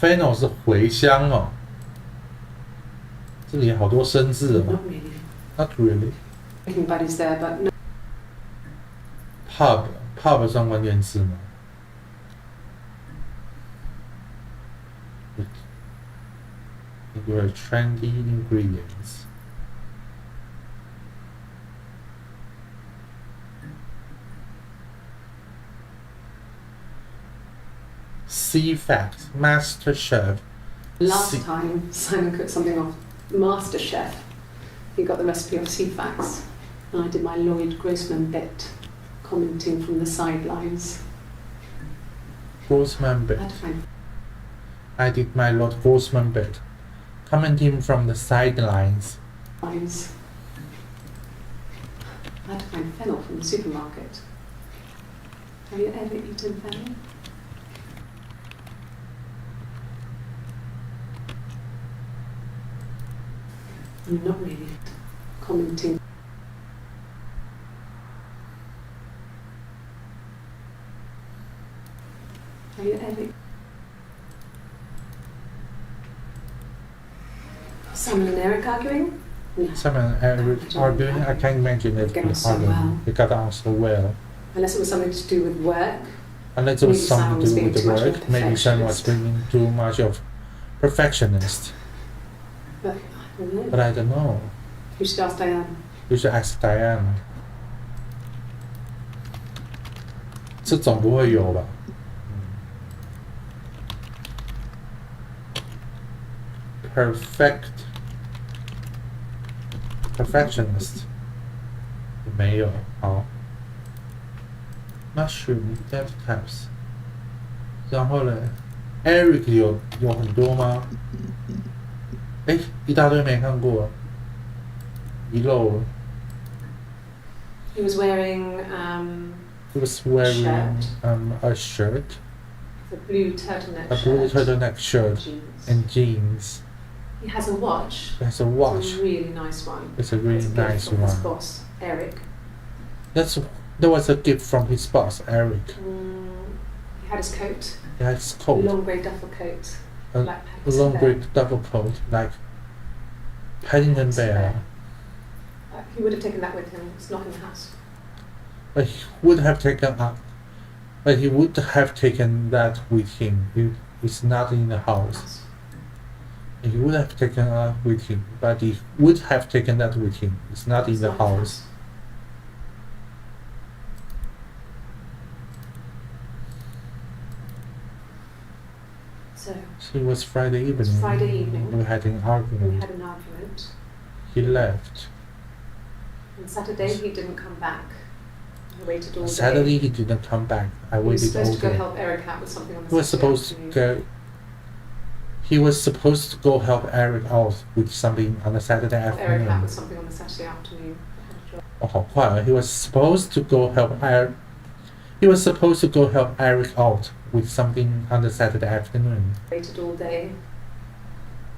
Speaker 1: Fennel 是茴香哦。这里好多生字哦。
Speaker 2: Not really.
Speaker 1: Not really.
Speaker 2: Drinking buddies there, but no.
Speaker 1: Pub 算关键字吗 your trendy ingredients. C fact, Master Chef.
Speaker 2: Last time Simon cooked something off Master Chef, he got the recipe off CFAX, and I did my Lloyd Grossman bit, commenting from the sidelines.
Speaker 1: Grossman bit. I did my Lord Grossman bit, commenting from the sidelines.
Speaker 2: I had to find fennel from the supermarket. Have you ever eaten fennel? I'm not really commenting. Have you ever? Simon and Eric arguing? No.
Speaker 1: Simon and Eric arguing? I can't imagine it
Speaker 2: They got on so well.
Speaker 1: They got on so well.
Speaker 2: Unless it was something to do with work.
Speaker 1: Unless it was something to do with the
Speaker 2: Simon was being
Speaker 1: work, maybe Simon was being too much of perfectionist.
Speaker 2: But I don't know.
Speaker 1: But I don't know.
Speaker 2: You should ask Diane.
Speaker 1: You should ask Diane. 这总不会有吧？ Perfectionist 没有好 Mushroom death caps 然后呢 Eric 有很多吗？一大堆没看过遗漏了
Speaker 2: He was wearing
Speaker 1: a shirt
Speaker 2: a blue turtleneck
Speaker 1: a blue turtleneck shirt and jeans.
Speaker 2: He has a watch.
Speaker 1: He has a watch.
Speaker 2: It's a really nice one.
Speaker 1: It's a really nice
Speaker 2: from
Speaker 1: one.
Speaker 2: His boss, Eric.
Speaker 1: That was a gift from his boss, Eric.
Speaker 2: He had his coat.
Speaker 1: He had his coat.
Speaker 2: A long grey duffel coat.
Speaker 1: A long grey duffel coat, like Paddington Bear.
Speaker 2: He would have taken that with him. It's not in the house.
Speaker 1: But he would have taken that with him. It's not in the house. He would have taken that with him, but he would have taken that with him. It's not in the house.
Speaker 2: So
Speaker 1: it was Friday evening.
Speaker 2: Friday evening.
Speaker 1: We had an argument. He left.
Speaker 2: On Saturday he didn't come back. I waited all day.
Speaker 1: Saturday he didn't come back. I waited all day.
Speaker 2: He was supposed to go help Eric out with something on the Saturday.
Speaker 1: He was supposed to go help Eric out with something on the Saturday afternoon.
Speaker 2: Eric out with something on the Saturday afternoon.
Speaker 1: 好快啊 He was supposed to go help Eric. He was supposed to go help Eric out with something on the Saturday afternoon.
Speaker 2: Waited all day.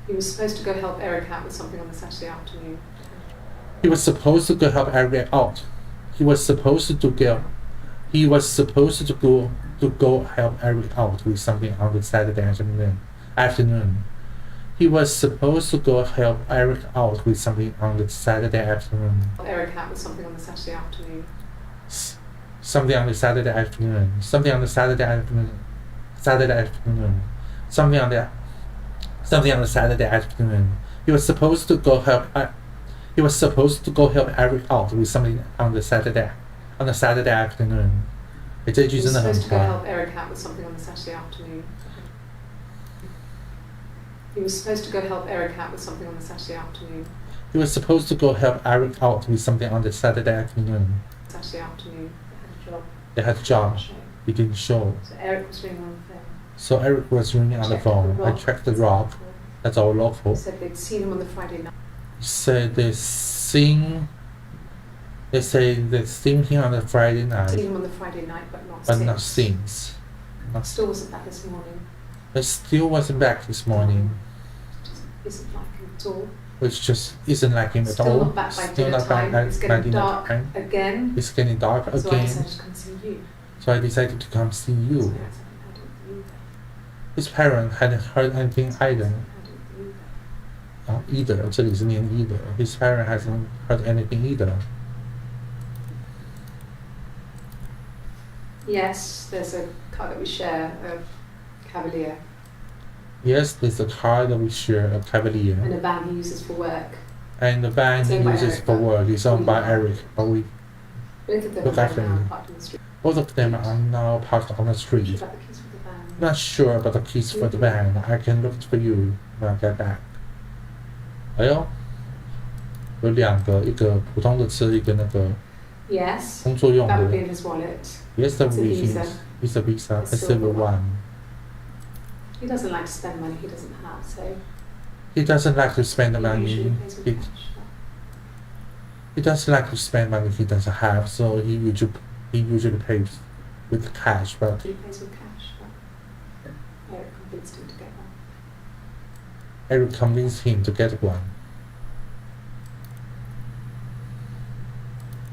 Speaker 2: He was supposed to go help Eric out with something on the Saturday afternoon.
Speaker 1: He was supposed to go help Eric out. He was supposed to go help Eric out with something on the Saturday afternoon. He was supposed to go help Eric out with something on the Saturday afternoon.
Speaker 2: Eric out with something on the Saturday afternoon.
Speaker 1: Something on the Saturday afternoon. Something on the Saturday afternoon. Saturday afternoon. Something on the Saturday afternoon. He was supposed to go help Eric out with something on the Saturday afternoon. 这句真的很快。
Speaker 2: He was supposed to go help Eric out with something on the Saturday afternoon.
Speaker 1: He was supposed to go help Eric out with something on the Saturday afternoon.
Speaker 2: Saturday afternoon,
Speaker 1: They had a job. He didn't show.
Speaker 2: So Eric was ringing on the phone.
Speaker 1: So Eric was ringing on the phone. I checked the log. That's all local.
Speaker 2: He said they'd seen him on the Friday night.
Speaker 1: He said they'd seen him on the Friday night.
Speaker 2: Seen him on the Friday night, but not
Speaker 1: since.
Speaker 2: Still wasn't back this morning.
Speaker 1: It still wasn't back this morning.
Speaker 2: Just isn't like him at all.
Speaker 1: Which just isn't like him at all.
Speaker 2: Still not back by dinner time. It's getting dark again.
Speaker 1: It's getting dark again.
Speaker 2: So I decided to come see you.
Speaker 1: So I decided to come see you.
Speaker 2: So I don't believe that.
Speaker 1: His parents hadn't heard anything either. Either. 这里是念 either. His parents hasn't heard anything either.
Speaker 2: Yes, there's a car that we share, a Cavalier.
Speaker 1: Yes, it's a car that we share, a Cavalier.
Speaker 2: And a van he uses for work.
Speaker 1: And the van he uses for work is owned by Eric, but we
Speaker 2: Both of them
Speaker 1: look
Speaker 2: are
Speaker 1: after
Speaker 2: now
Speaker 1: him.
Speaker 2: parked on the street.
Speaker 1: Both of them are now parked on the street.
Speaker 2: About the keys for the van.
Speaker 1: Not sure about the keys for the van. I can look for you when I get back. 哎呦，有两个，一个普通的车，一个那个
Speaker 2: Yes.
Speaker 1: 工作用
Speaker 2: That would
Speaker 1: 的。
Speaker 2: be in his wallet.
Speaker 1: Yes, that
Speaker 2: It's a
Speaker 1: would be
Speaker 2: Visa.
Speaker 1: It's a Visa,
Speaker 2: A
Speaker 1: a silver one.
Speaker 2: He doesn't like to spend money he doesn't have, so
Speaker 1: He doesn't like to spend the
Speaker 2: he
Speaker 1: money.
Speaker 2: usually pays with
Speaker 1: He,
Speaker 2: cash.
Speaker 1: he doesn't like to spend money he doesn't have, so he usually pays with cash. But
Speaker 2: He pays with cash. But Eric convinced him to get one.
Speaker 1: Eric convinced him to get one.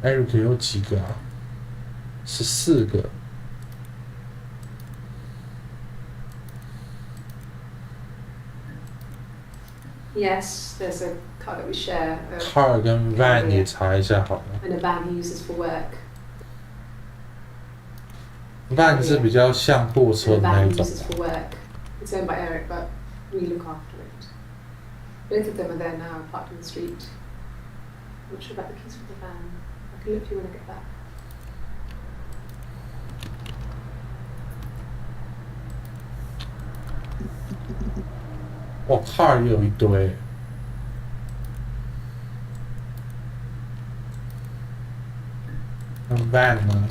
Speaker 1: Eric 有几个啊？14个。
Speaker 2: Yes, there's a car that we share.
Speaker 1: Car 跟 van 也查一下好了。
Speaker 2: And a van he uses for work.
Speaker 1: van 是比较像货车
Speaker 2: And
Speaker 1: 的
Speaker 2: a
Speaker 1: 那
Speaker 2: van
Speaker 1: 一
Speaker 2: he
Speaker 1: 种。
Speaker 2: uses for work. It's owned by Eric, but we look after it. Both of them are there now, parked on the street. I'm not sure about the keys for the van. I can look for you when I get back.
Speaker 1: car 也有一堆。那 van 呢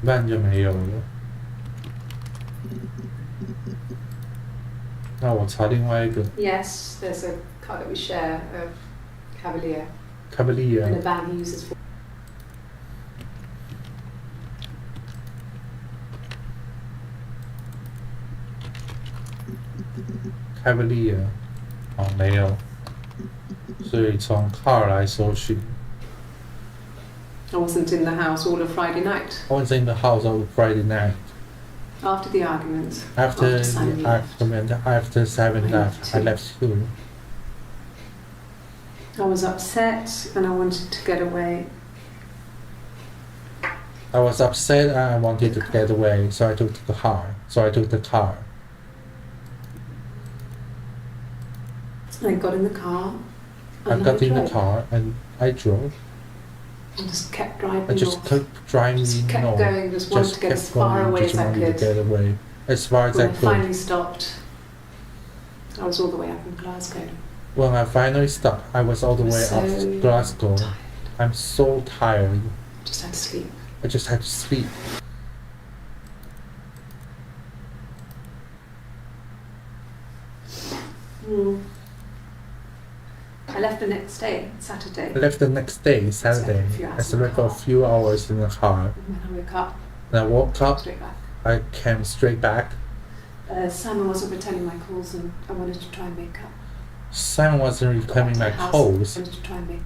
Speaker 1: ？van 就没有了。那我查另外一个
Speaker 2: Yes, there's a car that we share, a Cavalier. And a
Speaker 1: Cavalier。
Speaker 2: van he uses for
Speaker 1: Cavalier， 哦，没有，所以从 car 来搜寻。
Speaker 2: I wasn't in the house all of Friday night.
Speaker 1: I was in the house on Friday night.
Speaker 2: After the argument.
Speaker 1: After
Speaker 2: Simon
Speaker 1: the
Speaker 2: left.
Speaker 1: argument, after Simon
Speaker 2: I
Speaker 1: left,
Speaker 2: left
Speaker 1: I
Speaker 2: too.
Speaker 1: left too.
Speaker 2: I was upset and I wanted to get away.
Speaker 1: I was upset and I wanted to get away, so I took the car.
Speaker 2: I got in the car.
Speaker 1: I
Speaker 2: And
Speaker 1: got in the
Speaker 2: drove.
Speaker 1: car and I drove.
Speaker 2: And just kept driving
Speaker 1: I just
Speaker 2: north.
Speaker 1: kept driving
Speaker 2: Just kept
Speaker 1: north.
Speaker 2: going, just wanted to get as
Speaker 1: kept
Speaker 2: far
Speaker 1: going,
Speaker 2: away
Speaker 1: just
Speaker 2: as I
Speaker 1: wanted to
Speaker 2: could.
Speaker 1: get away as far as
Speaker 2: When
Speaker 1: I
Speaker 2: I
Speaker 1: could.
Speaker 2: finally stopped, I was all the way up in Glasgow.
Speaker 1: When I finally stopped, I was all the way
Speaker 2: So
Speaker 1: up to Glasgow.
Speaker 2: Tired.
Speaker 1: I'm so tired.
Speaker 2: Just had to sleep.
Speaker 1: I just had to sleep.
Speaker 2: I left the next day, Saturday.
Speaker 1: I left the next day, Saturday. I slept for a few hours in the car.
Speaker 2: And when I woke up,
Speaker 1: And I woke up,
Speaker 2: straight back.
Speaker 1: I came straight back.
Speaker 2: Simon wasn't returning my calls and I wanted to try and make up.
Speaker 1: Simon wasn't
Speaker 2: Got back
Speaker 1: returning
Speaker 2: to
Speaker 1: my
Speaker 2: the house,
Speaker 1: calls.
Speaker 2: I wanted to try and make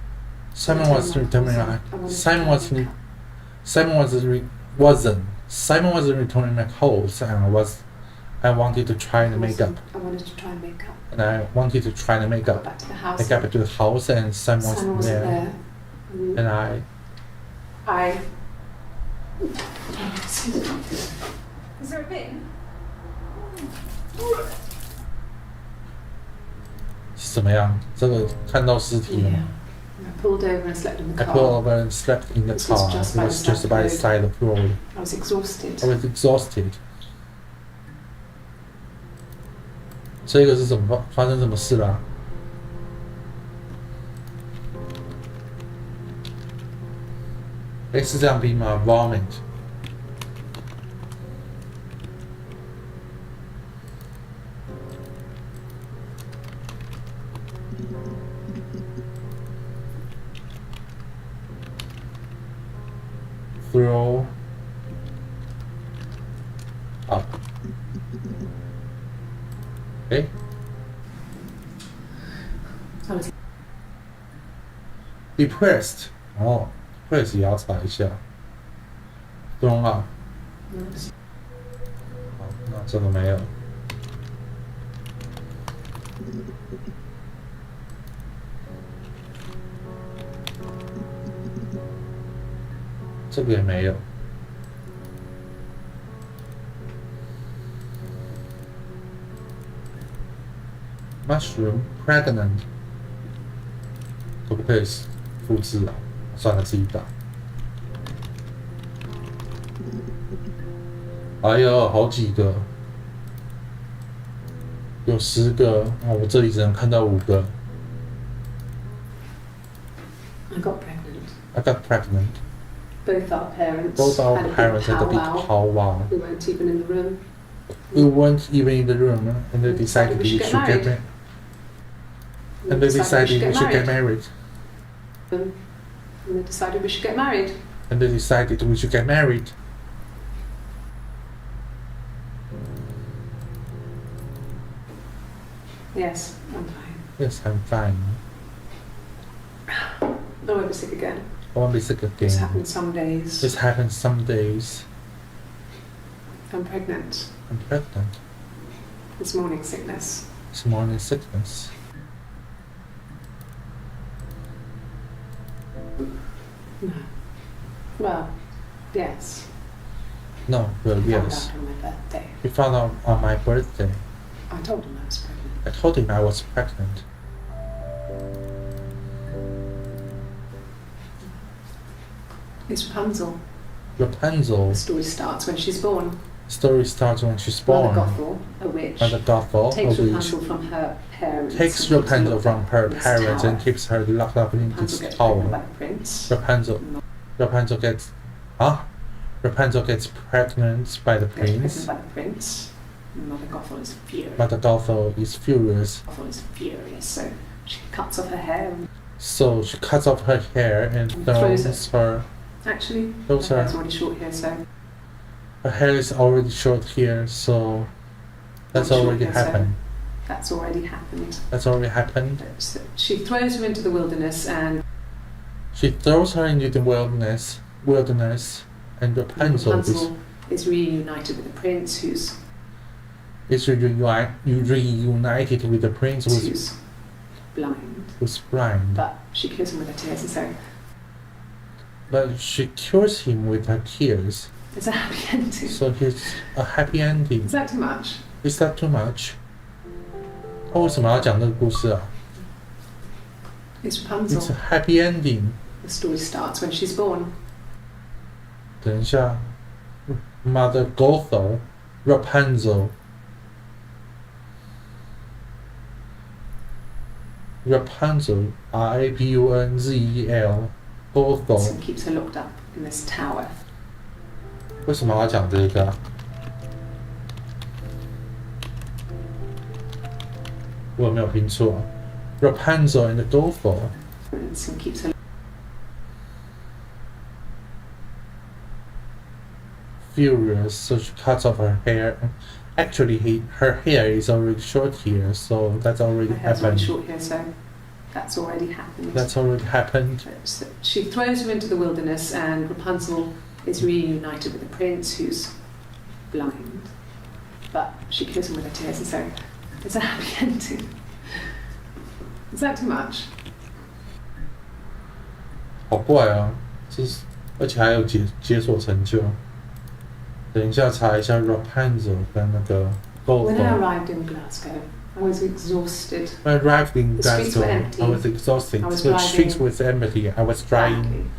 Speaker 1: Simon wasn't returning my.
Speaker 2: I wanted to
Speaker 1: Simon
Speaker 2: try and
Speaker 1: wasn't.
Speaker 2: make up.
Speaker 1: Simon wasn't. Simon wasn't returning my calls, and I wanted to try and make up.
Speaker 2: I wanted to try and make up.
Speaker 1: And I wanted to try and make
Speaker 2: Got
Speaker 1: up.
Speaker 2: back to the house.
Speaker 1: I got back to the house, and Simon
Speaker 2: Simon
Speaker 1: wasn't
Speaker 2: wasn't
Speaker 1: there.
Speaker 2: there.
Speaker 1: And I.
Speaker 2: Is there a bin?
Speaker 1: 是怎么样？这个看到尸体了
Speaker 2: Yeah.
Speaker 1: 吗
Speaker 2: I pulled over and slept in
Speaker 1: I
Speaker 2: the
Speaker 1: pulled
Speaker 2: car.
Speaker 1: over and slept in the
Speaker 2: This was
Speaker 1: car.
Speaker 2: just
Speaker 1: It
Speaker 2: by
Speaker 1: was
Speaker 2: the
Speaker 1: just
Speaker 2: side
Speaker 1: by the
Speaker 2: of the
Speaker 1: side of the road.
Speaker 2: I was exhausted.
Speaker 1: I was exhausted. 这个是怎么发生什么事啦、是这样拼吗 ？Vomit. Throw up. 诶
Speaker 2: I was
Speaker 1: depressed. 哦 depressed 也要查一下。thrown up. 好，那这个没有。这个也没有。mushroom pregnant， 可不可以复制啊？算了，自己打。哎呦，好几个，有10个哦，我这里只能看到5个。
Speaker 2: I got pregnant.
Speaker 1: I got pregnant.
Speaker 2: Both our parents.
Speaker 1: Both our
Speaker 2: had
Speaker 1: parents had a big powwow.
Speaker 2: We weren't even in the room.
Speaker 1: We weren't even in the room, and they decided we should get married. And they decided we should get married.
Speaker 2: And they decided we should get married.
Speaker 1: And they decided we should get married.
Speaker 2: Yes, I'm fine.
Speaker 1: Yes, I'm fine.
Speaker 2: I won't be sick again.
Speaker 1: I won't be sick again.
Speaker 2: This happens some days.
Speaker 1: This happens some days.
Speaker 2: I'm pregnant.
Speaker 1: I'm pregnant.
Speaker 2: It's morning sickness.
Speaker 1: It's morning sickness.
Speaker 2: No. Well, yes.
Speaker 1: No, well,
Speaker 2: I
Speaker 1: yes.
Speaker 2: found out on my birthday.
Speaker 1: We found out on my birthday.
Speaker 2: I told him I was pregnant.
Speaker 1: I told him I was pregnant.
Speaker 2: It's Rapunzel.
Speaker 1: Rapunzel.
Speaker 2: The story starts when she's born.
Speaker 1: Story starts when she's born.
Speaker 2: Mother Gothel, a witch,
Speaker 1: Mother Gothel,
Speaker 2: takes
Speaker 1: a witch,
Speaker 2: Rapunzel from her parents.
Speaker 1: takes
Speaker 2: and keeps her
Speaker 1: Rapunzel
Speaker 2: locked
Speaker 1: from
Speaker 2: up
Speaker 1: her
Speaker 2: in this
Speaker 1: parents
Speaker 2: tower.
Speaker 1: and keeps her locked up in
Speaker 2: Rapunzel
Speaker 1: this
Speaker 2: gets pregnant by
Speaker 1: tower.
Speaker 2: the prince.
Speaker 1: Rapunzel gets, Rapunzel gets pregnant by the prince.
Speaker 2: Gets pregnant by the prince. Mother Gothel is furious.
Speaker 1: Mother Gothel is furious.
Speaker 2: Gothel is furious, so she cuts off her hair. And
Speaker 1: So she cuts off her hair and throws her.
Speaker 2: actually, her
Speaker 1: Those are.
Speaker 2: hair's already short here, so
Speaker 1: Her hair is already short here, so that's
Speaker 2: Not short
Speaker 1: already
Speaker 2: here, so-
Speaker 1: happened.
Speaker 2: that's already happened.
Speaker 1: That's already happened.
Speaker 2: So she throws her into the wilderness, and
Speaker 1: She throws her into the wilderness, and Rapunzel
Speaker 2: is reunited with the prince, who's
Speaker 1: reunited with the prince
Speaker 2: who's blind.
Speaker 1: who's blind.
Speaker 2: But she kills him with her tears, and so
Speaker 1: But she cures him with her tears,
Speaker 2: it's a happy ending.
Speaker 1: so he's a happy ending.
Speaker 2: Is that too much?
Speaker 1: Is that too much? 他为什么要讲这个故事啊
Speaker 2: It's
Speaker 1: It's
Speaker 2: Rapunzel.
Speaker 1: a happy ending.
Speaker 2: The story starts when she's born.
Speaker 1: 等一下 Mother Gothel, Rapunzel. Rapunzel, R-A-P-U-N-Z-E-L, Gothel.
Speaker 2: So keeps her locked up in this tower.
Speaker 1: 为什么要讲这个啊我有没有拼错 Rapunzel and Gothel.
Speaker 2: And keeps her
Speaker 1: Furious, so she cuts off her hair. Actually, her hair is already short here, so that's already
Speaker 2: her hair's already
Speaker 1: happened.
Speaker 2: short here, so that's already happened.
Speaker 1: That's already happened.
Speaker 2: So she throws her into the wilderness, and Rapunzel is reunited with the prince, who's blind. But she kills him with her tears, and so it's a happy ending. Is that too much?
Speaker 1: 好怪啊，而且还有解锁成就。等一下查一下 Rapunzel 跟那个
Speaker 2: When I
Speaker 1: Gothel.
Speaker 2: arrived in Glasgow, I was exhausted.
Speaker 1: When I arrived in
Speaker 2: The streets
Speaker 1: Glasgow,
Speaker 2: were empty.
Speaker 1: I was exhausted.
Speaker 2: I was
Speaker 1: The streets
Speaker 2: driving
Speaker 1: were empty. I was driving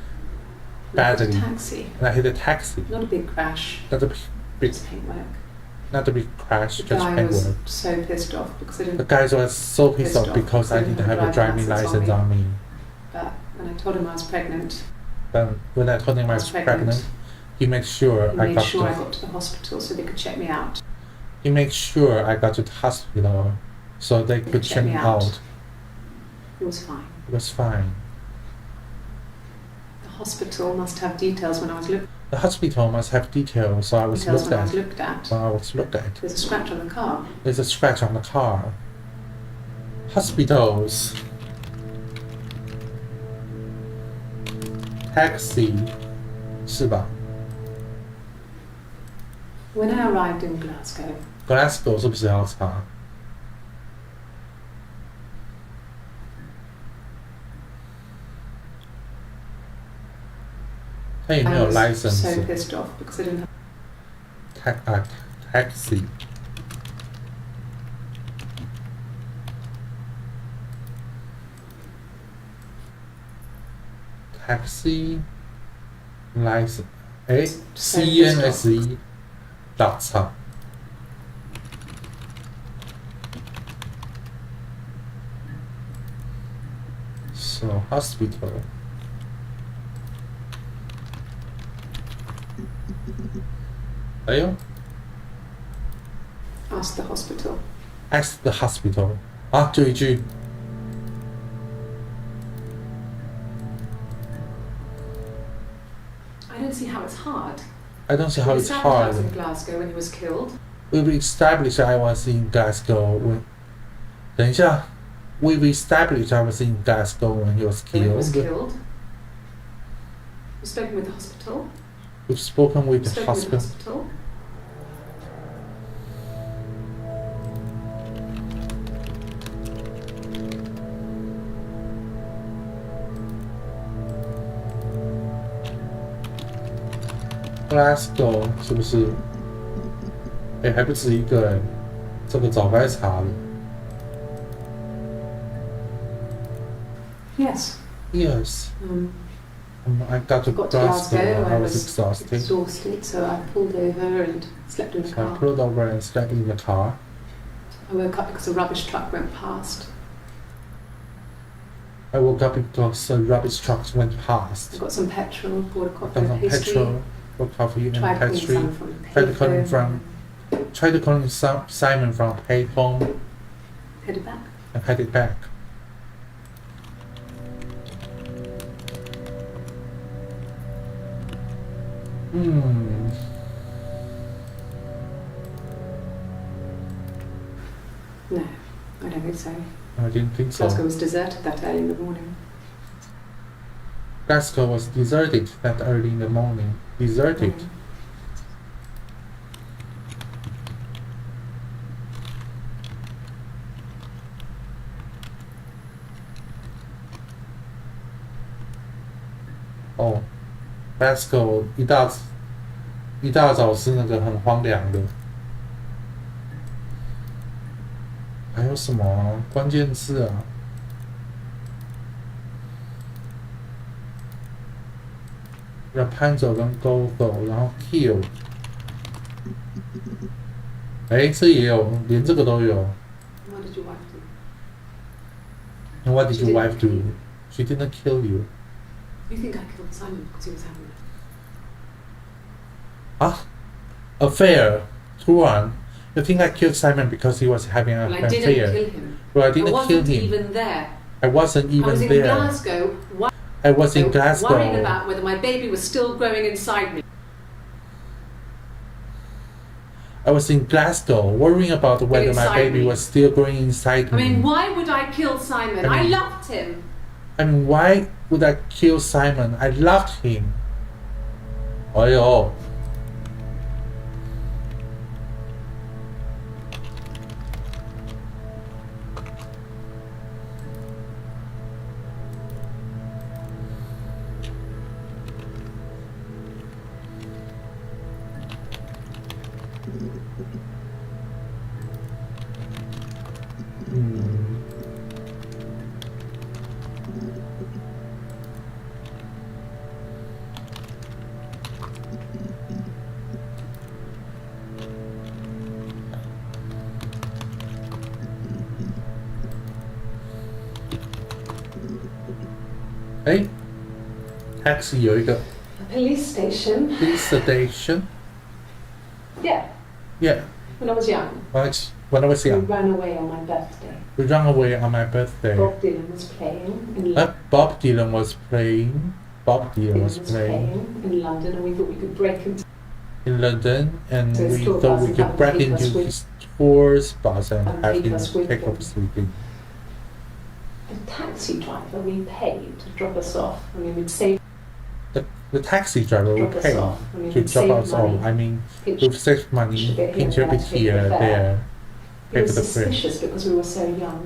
Speaker 2: badly.
Speaker 1: badly.
Speaker 2: I hit a taxi.
Speaker 1: and I hit a taxi.
Speaker 2: Not a big crash,
Speaker 1: Not a big,
Speaker 2: just paintwork.
Speaker 1: not a big crash,
Speaker 2: The
Speaker 1: just
Speaker 2: guy was
Speaker 1: paintwork.
Speaker 2: so pissed off because I
Speaker 1: The
Speaker 2: didn't.
Speaker 1: guys were so pissed
Speaker 2: Pissed
Speaker 1: off
Speaker 2: off
Speaker 1: because I didn't have a driving license on me.
Speaker 2: But when I told him I was pregnant,
Speaker 1: But when I told him I was pregnant, he made sure
Speaker 2: he
Speaker 1: I
Speaker 2: made
Speaker 1: got
Speaker 2: sure I
Speaker 1: to.
Speaker 2: got to the hospital so they could check me out.
Speaker 1: He made sure I got to the hospital so they could check me out.
Speaker 2: It was fine.
Speaker 1: It was fine.
Speaker 2: The hospital must have details when I was looked
Speaker 1: The hospital must have details, so I was
Speaker 2: details
Speaker 1: looked
Speaker 2: when I was
Speaker 1: at.
Speaker 2: looked at.
Speaker 1: So I was looked at.
Speaker 2: There's a scratch on the car.
Speaker 1: There's a scratch on the car. Hospitals. Taxi. 是吧
Speaker 2: When I arrived in Glasgow,
Speaker 1: Glasgow 是不是要查？他也没
Speaker 2: I
Speaker 1: 有
Speaker 2: was so
Speaker 1: license.
Speaker 2: pissed off because I didn't have
Speaker 1: Taxi. taxi license， CNSE 打叉。So hospital.
Speaker 2: Ask the hospital.
Speaker 1: Ask the hospital. 啊，就一句。
Speaker 2: I don't see how it's hard.
Speaker 1: I don't see how
Speaker 2: We
Speaker 1: it's
Speaker 2: established I was
Speaker 1: hard.
Speaker 2: in Glasgow when he was killed.
Speaker 1: We've established I was in Glasgow when. 等一下 We've established I was in Glasgow when he was
Speaker 2: When he was
Speaker 1: killed.
Speaker 2: killed. We've spoken with the hospital.
Speaker 1: We've spoken with
Speaker 2: We've
Speaker 1: the
Speaker 2: spoken with the
Speaker 1: hospital.
Speaker 2: hospital.
Speaker 1: Glasgow 是不是？哎，还不止一个哎，这个早该查了。
Speaker 2: Yes.
Speaker 1: Yes. I got to
Speaker 2: Got to
Speaker 1: Glasgow.
Speaker 2: Glasgow.
Speaker 1: I was exhausted.
Speaker 2: Exhausted, so I pulled over and slept in the
Speaker 1: So I
Speaker 2: car.
Speaker 1: pulled over and slept in the car.
Speaker 2: I woke up because a rubbish truck went past.
Speaker 1: I woke up because a rubbish truck went past.
Speaker 2: I got some petrol, bought a
Speaker 1: Got
Speaker 2: coffee and
Speaker 1: some
Speaker 2: pastry.
Speaker 1: petrol, got coffee and
Speaker 2: Tried calling
Speaker 1: pastry.
Speaker 2: Simon from the
Speaker 1: Tried to call him
Speaker 2: payphone.
Speaker 1: from. Tried to call him Simon from payphone
Speaker 2: Headed back.
Speaker 1: and headed back.
Speaker 2: No, I don't think so.
Speaker 1: I didn't think so.
Speaker 2: Glasgow was deserted that early in the morning.
Speaker 1: Glasgow was deserted that early in the morning. Deserted.哦 Glasgow 一大早是那个很荒凉的。还有什么啊关键字啊？Rapunzel 跟 Gogo， 然后 kill， 哎，这也有，连这个都有。
Speaker 2: What did your wife do?
Speaker 1: And what did
Speaker 2: She
Speaker 1: your
Speaker 2: didn't
Speaker 1: wife do?
Speaker 2: kill you.
Speaker 1: She didn't kill you.
Speaker 2: You think I killed Simon because he was having
Speaker 1: Ah, affair. 突然 You think I killed Simon because he was having an
Speaker 2: Well, I didn't
Speaker 1: affair?
Speaker 2: kill him.
Speaker 1: Well, I
Speaker 2: I
Speaker 1: didn't kill
Speaker 2: wasn't
Speaker 1: him.
Speaker 2: even there.
Speaker 1: I wasn't
Speaker 2: I
Speaker 1: even
Speaker 2: was in
Speaker 1: there.
Speaker 2: Glasgow,
Speaker 1: I was in
Speaker 2: worrying
Speaker 1: Glasgow.
Speaker 2: about whether my baby was still growing inside me.
Speaker 1: I was in Glasgow, worrying about whether my
Speaker 2: Inside
Speaker 1: baby
Speaker 2: me.
Speaker 1: was still growing inside
Speaker 2: I mean,
Speaker 1: me.
Speaker 2: why would I kill Simon?
Speaker 1: I
Speaker 2: I
Speaker 1: mean-
Speaker 2: loved him.
Speaker 1: I mean, why would I kill Simon? I loved him. 哎呦。哎 ，taxi 有一个
Speaker 2: A police station.
Speaker 1: police station.
Speaker 2: Yeah,
Speaker 1: Yeah,
Speaker 2: when I was young.
Speaker 1: when I was
Speaker 2: We
Speaker 1: young,
Speaker 2: ran away on my birthday.
Speaker 1: we ran away on my birthday.
Speaker 2: Bob Dylan was playing in London.
Speaker 1: Bob Dylan was playing. Bob Dylan was playing
Speaker 2: In London, and we thought we could break into
Speaker 1: in London, and
Speaker 2: So his
Speaker 1: we
Speaker 2: tour
Speaker 1: thought
Speaker 2: bus
Speaker 1: we
Speaker 2: and
Speaker 1: could
Speaker 2: have
Speaker 1: break
Speaker 2: him take
Speaker 1: into
Speaker 2: us with-
Speaker 1: his tour's bus and
Speaker 2: and
Speaker 1: have
Speaker 2: take
Speaker 1: him
Speaker 2: us with
Speaker 1: take
Speaker 2: him.
Speaker 1: us sleeping.
Speaker 2: the taxi driver. We paid to drop us off. I mean, we'd save
Speaker 1: The taxi driver will
Speaker 2: drop us
Speaker 1: pay
Speaker 2: off. I mean,
Speaker 1: to
Speaker 2: we'd
Speaker 1: drop
Speaker 2: save
Speaker 1: us
Speaker 2: money.
Speaker 1: off. I mean,
Speaker 2: Pinch-
Speaker 1: we've saved money,
Speaker 2: Should get here,
Speaker 1: pinch a
Speaker 2: had
Speaker 1: bit
Speaker 2: to pay for
Speaker 1: here,
Speaker 2: the fare.
Speaker 1: there,
Speaker 2: He
Speaker 1: pay
Speaker 2: was
Speaker 1: for the fare.
Speaker 2: suspicious because we were so young.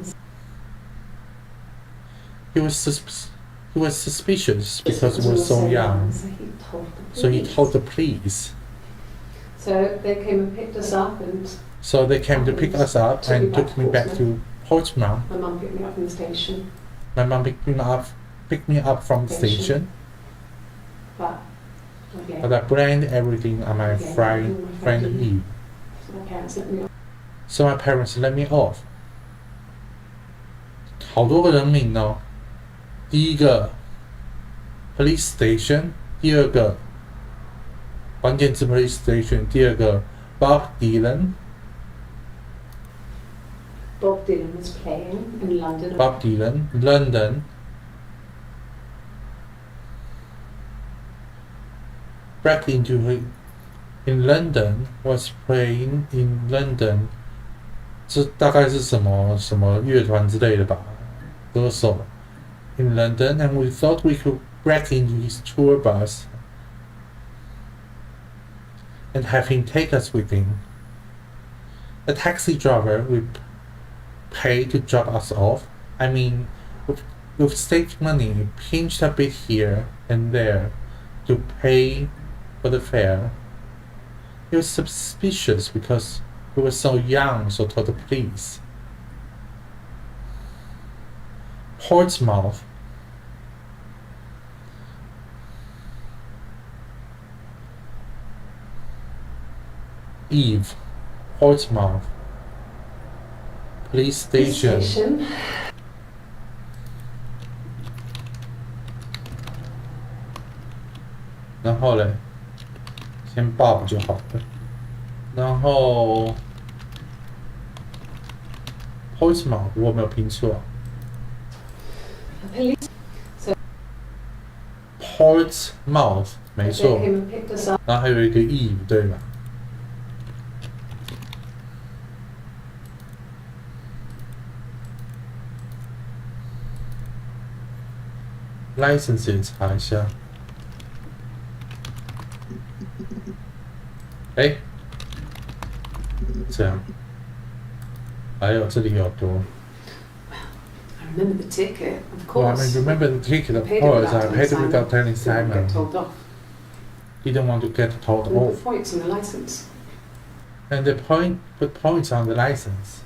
Speaker 1: He was suspicious because we were so young.
Speaker 2: So he told the
Speaker 1: So he
Speaker 2: police.
Speaker 1: told the police.
Speaker 2: So they came and picked us up, and
Speaker 1: So they came to pick us up
Speaker 2: Took me
Speaker 1: and
Speaker 2: back
Speaker 1: took
Speaker 2: to
Speaker 1: me back to Portsmouth.
Speaker 2: my mum picked me up from the station.
Speaker 1: My mum picked me up from the station.
Speaker 2: But okay.
Speaker 1: But I blamed everything on my friend Eve.
Speaker 2: So my parents let me off.
Speaker 1: So my parents let me off. 好多个人名哦。第一个 police station， 第二个关键字 police station， 第二个 Bob Dylan。
Speaker 2: Bob Dylan was playing in London.
Speaker 1: Bob Dylan, London. Back into in London was playing in London. 这大概是什么乐团之类的吧，歌手。In London, and we thought we could break into his tour bus and have him take us with him. The taxi driver we paid to drop us off. I mean, we've saved money, pinched a bit here and there to pay for the fare. It was suspicious because we were so young, so told the police. Portsmouth. Eve. Portsmouth. Police station. 然后嘞，先报就好了。然后 Portsmouth 我没有拼错。Portsmouth 没错。然后还有一个 Eve 对吧？License 也查一下。哎，这样。还有这里有多。
Speaker 2: I remember the ticket, of
Speaker 1: Well, I
Speaker 2: course.
Speaker 1: remember the ticket, of course. I paid it without telling Simon.
Speaker 2: Get told off.
Speaker 1: Didn't want to get told
Speaker 2: And
Speaker 1: off.
Speaker 2: the points on the license.
Speaker 1: And they put points on the license.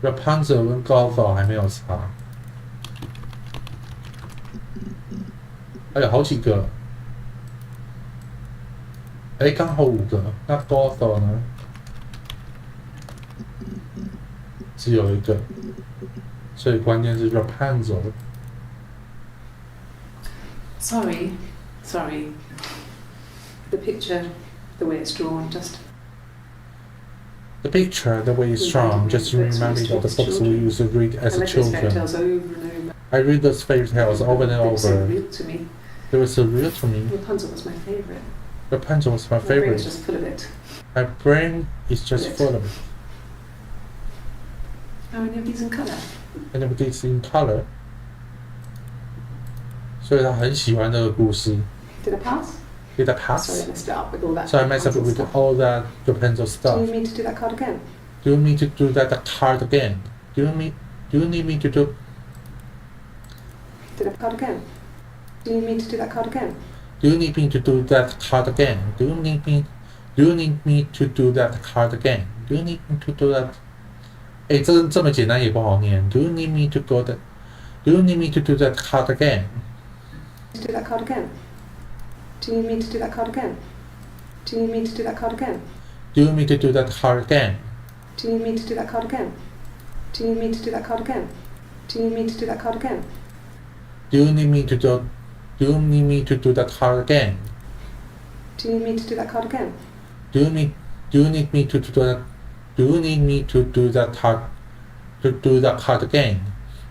Speaker 1: Rapunzel 跟高手还没有查，还有好几个，哎，刚好5个。那高手呢？只有1个，所以关键是 Rapunzel。Sorry.
Speaker 2: The picture, the way it's drawn, just.
Speaker 1: The picture, the way it's drawn, just reminded me of the books we used to read as
Speaker 2: I read those fairy
Speaker 1: children.
Speaker 2: tales over and over.
Speaker 1: I read those fairy tales over and
Speaker 2: They were so
Speaker 1: over.
Speaker 2: real to me.
Speaker 1: They were so real to me.
Speaker 2: Rapunzel was my favourite.
Speaker 1: Rapunzel was my
Speaker 2: My brain
Speaker 1: favorite.
Speaker 2: is just full of it.
Speaker 1: My brain is just full of it.
Speaker 2: How many of these in colour?
Speaker 1: And it is in color. 所以他很喜欢这个故事。
Speaker 2: Did I pass?
Speaker 1: Did I
Speaker 2: Sorry, I
Speaker 1: pass?
Speaker 2: messed it up with all that.
Speaker 1: So I messed up
Speaker 2: Rapunzel
Speaker 1: with
Speaker 2: stuff.
Speaker 1: all that Rapunzel
Speaker 2: Do you
Speaker 1: stuff.
Speaker 2: need me to do that card again?
Speaker 1: Do you need to do that card again? Do you need me to do?
Speaker 2: Do that card again? Do you need me to do that card again?
Speaker 1: Do you need me to do that card again? Do you need me to do that card again? Do you need me to do that? 哎，这么简单也不好念。Do you need me to go that? Do you need me to do that card again?
Speaker 2: To do that card again? Do you need me to do that card again? Do you need me to do that card again?
Speaker 1: Do you need me to do that card again?
Speaker 2: Do you need me to do that card again? Do you need me to do that card again? Do you need me to do that card again?
Speaker 1: Do you need me to do? Do you need me to do that card again?
Speaker 2: Do you need me to do that card again?
Speaker 1: Do you need me to do that? Do you need me to do that card? To do that card again?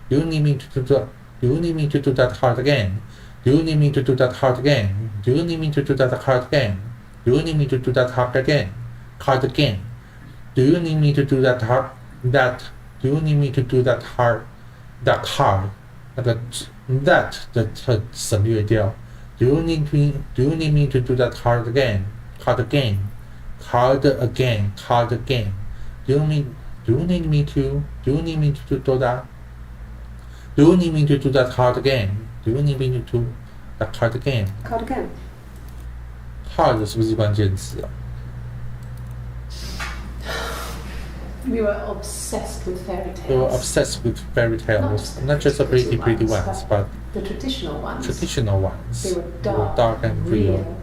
Speaker 1: Do you need me to do that? Do you need me to do that card again? Do you need me to do that card again? Do you need me to do that card again? Do you need me to do that card again? Card again? Do you need me to do that card? Do you need me to do that card? That card? 那个 that 的省略掉。Do you need me to do that card again? Card again? Card again? Card again? Do you need me to do that? Do you need me to do that card again? Do you need me to do that card again?
Speaker 2: Card again.
Speaker 1: Card 是不是关键词啊？
Speaker 2: We were obsessed with fairy tales.
Speaker 1: We were obsessed with fairy tales, not just the pretty ones, but
Speaker 2: the traditional ones.
Speaker 1: They were
Speaker 2: dark
Speaker 1: and real,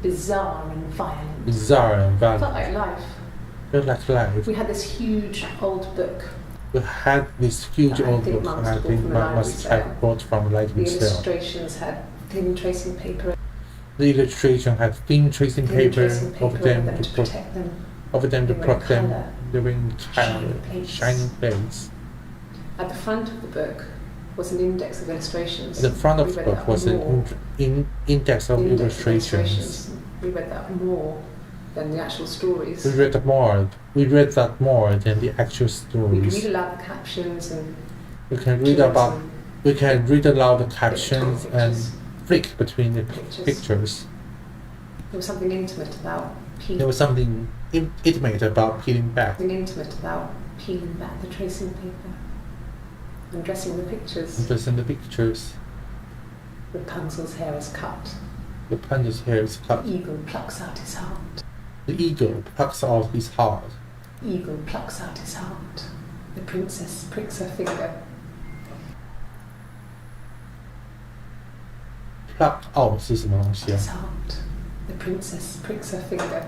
Speaker 2: bizarre and violent.
Speaker 1: Felt
Speaker 2: like life.
Speaker 1: Felt like life.
Speaker 2: We had this huge old book.
Speaker 1: I think Mum must have bought from a library sale.
Speaker 2: The illustrations had thin tracing paper.
Speaker 1: The illustration had thin tracing paper over them to protect them. During shining plates.
Speaker 2: At the front of the book was an index of illustrations.
Speaker 1: At the front of the book was an index of illustrations.
Speaker 2: We read that more than the actual stories.
Speaker 1: We read that more than the actual stories.
Speaker 2: We read aloud the captions and
Speaker 1: we can read aloud the captions and flick between the pictures.
Speaker 2: There was something intimate about
Speaker 1: peeling back.
Speaker 2: Peeling back the tracing paper and dressing the pictures. Rapunzel's hair is cut. The eagle plucks out his heart. The princess pricks her finger.
Speaker 1: Pluck out 是什么东西啊？
Speaker 2: His heart. The princess pricks her finger.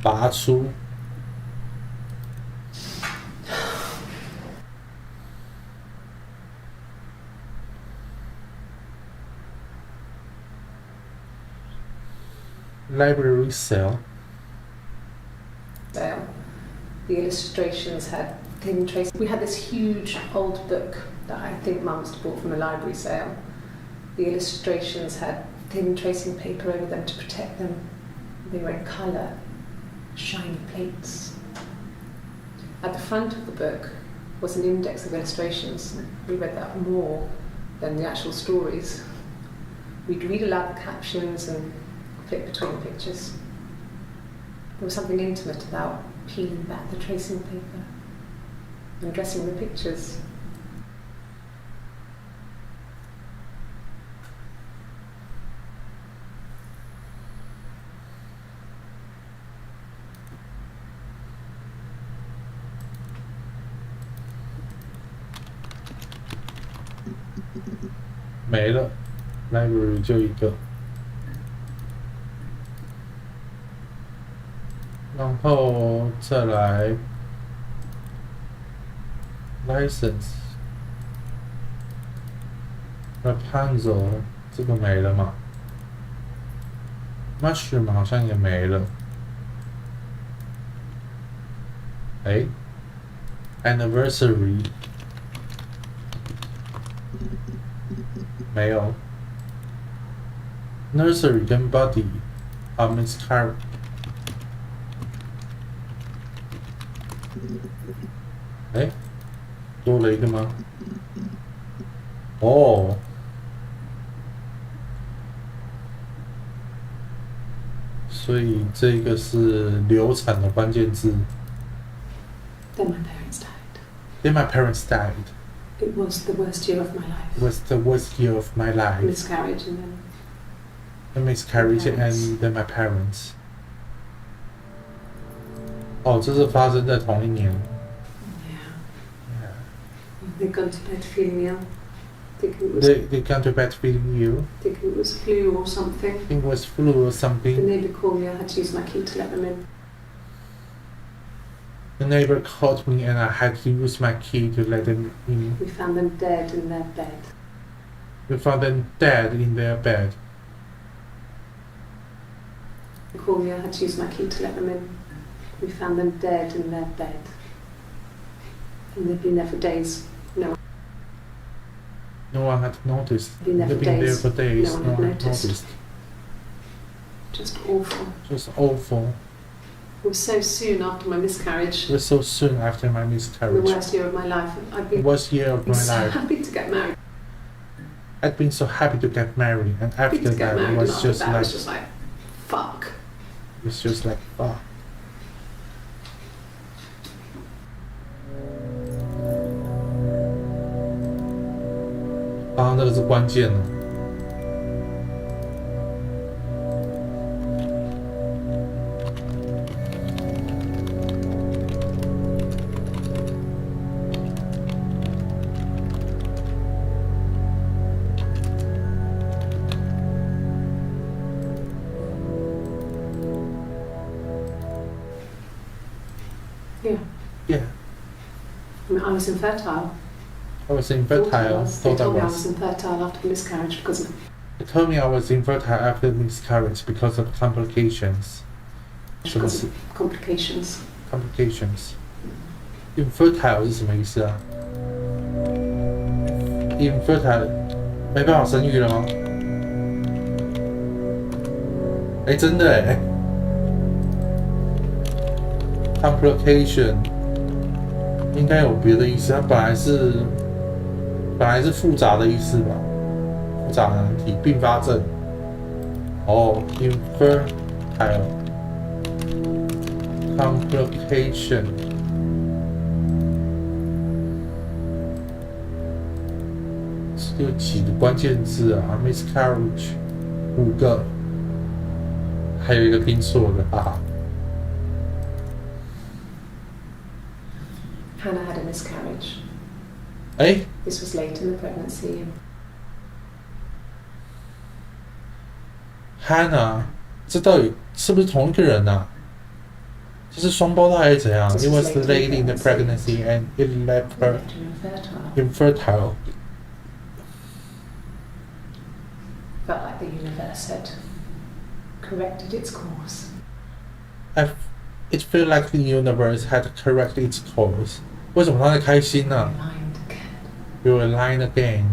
Speaker 1: 拔出。Library sale.
Speaker 2: The illustrations had thin tracing. We had this huge old book that I think Mum must have bought from a library sale. The illustrations had thin tracing paper over them to protect them. They were in colour, shiny plates. At the front of the book was an index of illustrations. We read that more than the actual stories. We'd read aloud the captions and flick between the pictures. There was something intimate about peeling back the tracing paper and dressing the pictures.
Speaker 1: 没了 library 就一个，然后再来 license Rapunzel 这个没了嘛 mushroom 好像也没了，anniversary 没有 nursery 跟 body miscarriage 多了一个吗？哦，所以这个是流产的关键字。
Speaker 2: Then my parents died.
Speaker 1: Then my parents died.
Speaker 2: It was the worst year of my life.
Speaker 1: It was the worst year of my life.
Speaker 2: Miscarriage and then.
Speaker 1: A miscarriage and then my parents. 哦，这是发生在同一年。
Speaker 2: Yeah. They'd gone to bed feeling ill.
Speaker 1: They gone to bed feeling ill.
Speaker 2: Thinking it was flu or something.
Speaker 1: It was flu or something.
Speaker 2: The neighbour called me. I had to use my key to let them in.
Speaker 1: The neighbor called me and I had to use my key to let them in.
Speaker 2: We found them dead in their bed.
Speaker 1: We found them dead in their bed.
Speaker 2: They called me. I had to use my key to let them in. We found them dead in their bed. And they'd been there for days.
Speaker 1: No one had noticed.
Speaker 2: They'd been there for days.
Speaker 1: No one had noticed.
Speaker 2: Just awful.
Speaker 1: Just awful.
Speaker 2: It was so soon after my miscarriage.
Speaker 1: It was so soon after my miscarriage.
Speaker 2: The worst year of my life.
Speaker 1: The worst year of my
Speaker 2: so
Speaker 1: life.
Speaker 2: Happy to get married.
Speaker 1: I'd been so happy to get married, and after that, it was just like,
Speaker 2: fuck.
Speaker 1: It was just like, fuck. 啊，那个是关键了。
Speaker 2: Yeah.
Speaker 1: Yeah,
Speaker 2: I mean, I was infertile.
Speaker 1: I was infertile.
Speaker 2: They told me I was infertile after the miscarriage because of.
Speaker 1: They told me I was infertile after miscarriage because of complications.
Speaker 2: Because of complications.
Speaker 1: Complications. Infertile 是什么意思啊 ？Infertile 没办法生育了吗？哎，真的哎。Complication 应该有别的意思，它本来是复杂的意思吧？复杂的难题，并发症。哦 ，infertile complication。有几个关键字啊 ？miscarriage 5个，还有一个拼错的，哈哈。
Speaker 2: Hannah had a miscarriage.
Speaker 1: 哎
Speaker 2: This was late in the pregnancy.
Speaker 1: ，Hannah，这到底是不是同一个人啊？这是双胞胎还是怎样 ？It was late in the pregnancy and it left her infertile.
Speaker 2: Felt like the universe had corrected its course.
Speaker 1: It felt like the universe had corrected its course. 为什么他在开心呢
Speaker 2: Aligned again.
Speaker 1: You were aligned again.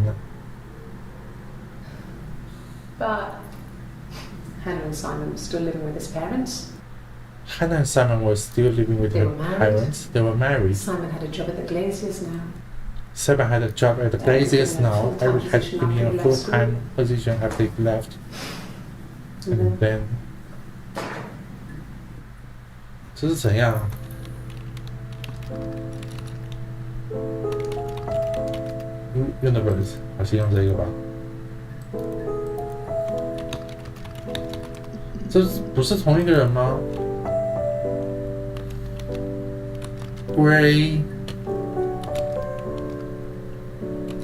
Speaker 2: But Hannah and Simon were still living with his parents.
Speaker 1: Hannah and Simon were still living with
Speaker 2: They
Speaker 1: her
Speaker 2: were married.
Speaker 1: parents. They were married.
Speaker 2: Simon had a job at the Glaziers now.
Speaker 1: Simon had a job at the Glaziers now. Eric had been in a full-time position after he left. And then 这是怎样 ？Universe， 好，先用这个吧。这不是同一个人吗 ？Gray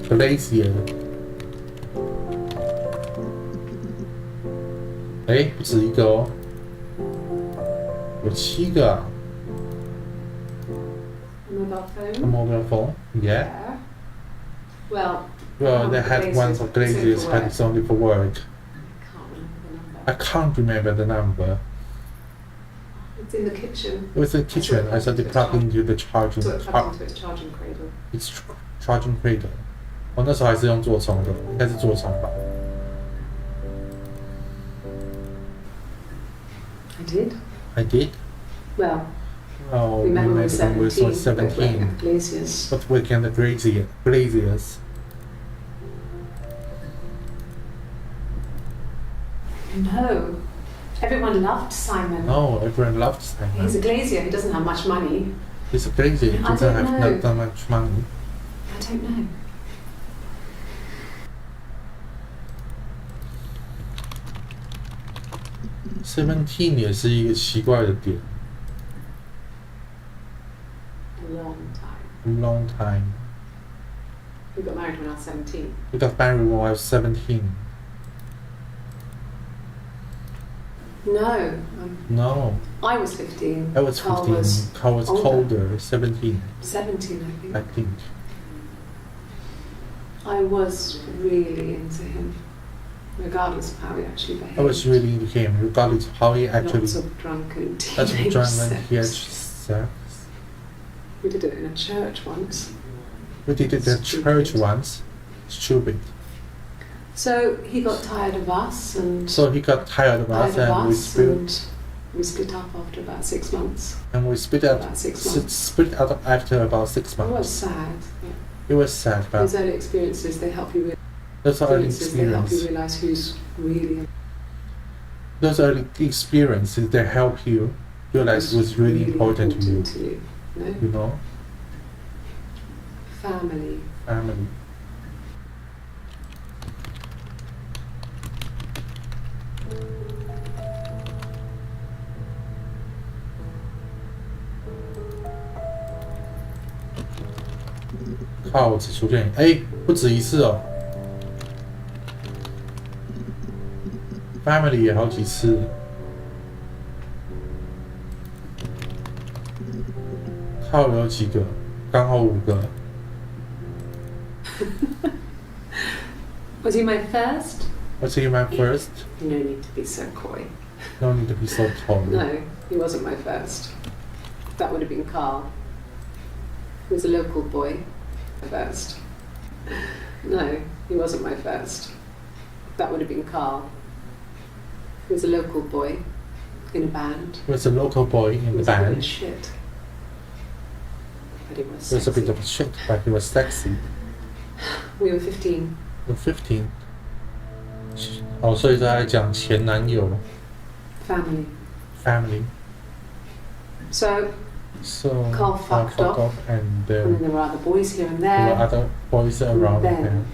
Speaker 1: Glacier， 哎，不止一个哦。有7个啊
Speaker 2: Mobile
Speaker 1: A
Speaker 2: phone.
Speaker 1: mobile phone? Yeah.
Speaker 2: Well,
Speaker 1: They had one for Glaziers, but it's only for work. I can't remember the number.
Speaker 2: It's in the kitchen.
Speaker 1: It was the kitchen. I saw it plugged into the charging.
Speaker 2: So it plugged into its charging cradle.
Speaker 1: It's charging cradle. 我那时候还是用座充的，应该是座充吧。
Speaker 2: I did.
Speaker 1: I did.
Speaker 2: Well,
Speaker 1: Oh,
Speaker 2: we met when we were
Speaker 1: 17.
Speaker 2: 17. At Glaziers.
Speaker 1: But weekend at Glaziers.
Speaker 2: No. Everyone loved Simon.
Speaker 1: No, everyone loved Simon.
Speaker 2: He's a Glazier. He doesn't have much money.
Speaker 1: He's a Glazier. He
Speaker 2: I
Speaker 1: doesn't
Speaker 2: don't
Speaker 1: have
Speaker 2: know.
Speaker 1: not that much money.
Speaker 2: I don't know.
Speaker 1: Seventeen 也是一个奇怪的点。
Speaker 2: A long time.
Speaker 1: A long time.
Speaker 2: We got married when I was 17.
Speaker 1: We got married when I was 17.
Speaker 2: No.
Speaker 1: No,
Speaker 2: I was 15.
Speaker 1: I was 15. Carl was colder, 17,
Speaker 2: 17, I think.
Speaker 1: I think.
Speaker 2: I was really into him, regardless of how he actually behaved.
Speaker 1: I was really into him, regardless of how he actually.
Speaker 2: Lots of drunken
Speaker 1: That's
Speaker 2: teenage
Speaker 1: drunk
Speaker 2: sex.
Speaker 1: and he had sex.
Speaker 2: We did it in a church once.
Speaker 1: We did it at church once. Stupid.
Speaker 2: So he got tired of us, and
Speaker 1: So he got tired of us, and
Speaker 2: we split up after about 6 months.
Speaker 1: we split out.
Speaker 2: About 6 months.
Speaker 1: Split out after about 6
Speaker 2: It was
Speaker 1: months.
Speaker 2: sad. Yeah.
Speaker 1: It was sad, but
Speaker 2: Those early experiences, they help you
Speaker 1: those early
Speaker 2: they help you
Speaker 1: experiences.
Speaker 2: realise who's really
Speaker 1: Those early experiences, they help you realize what's really important to you.
Speaker 2: No?
Speaker 1: You know,
Speaker 2: Family.
Speaker 1: family. 靠，只出现不止一次哦。Family 也好几次。靠，有几个？刚好5个。
Speaker 2: Was he my first?
Speaker 1: Was he my first?
Speaker 2: No need to be so coy.
Speaker 1: No need to be so coy.
Speaker 2: No, he wasn't my first. That would have been Carl. He was a local boy. First. No, he wasn't my first. That would have been Carl. He was a local boy in a band.
Speaker 1: He was a local boy in the
Speaker 2: He was a bit of
Speaker 1: band.
Speaker 2: shit. But he was
Speaker 1: He was a bit
Speaker 2: sexy.
Speaker 1: of shit, but he was sexy.
Speaker 2: We were 15.
Speaker 1: You're 15. 哦，所以他在讲前男友
Speaker 2: Family.
Speaker 1: family.
Speaker 2: So,
Speaker 1: So
Speaker 2: Carl fucked off.
Speaker 1: And
Speaker 2: and then there were other boys here and
Speaker 1: there were
Speaker 2: there.
Speaker 1: other boys around
Speaker 2: then
Speaker 1: him. And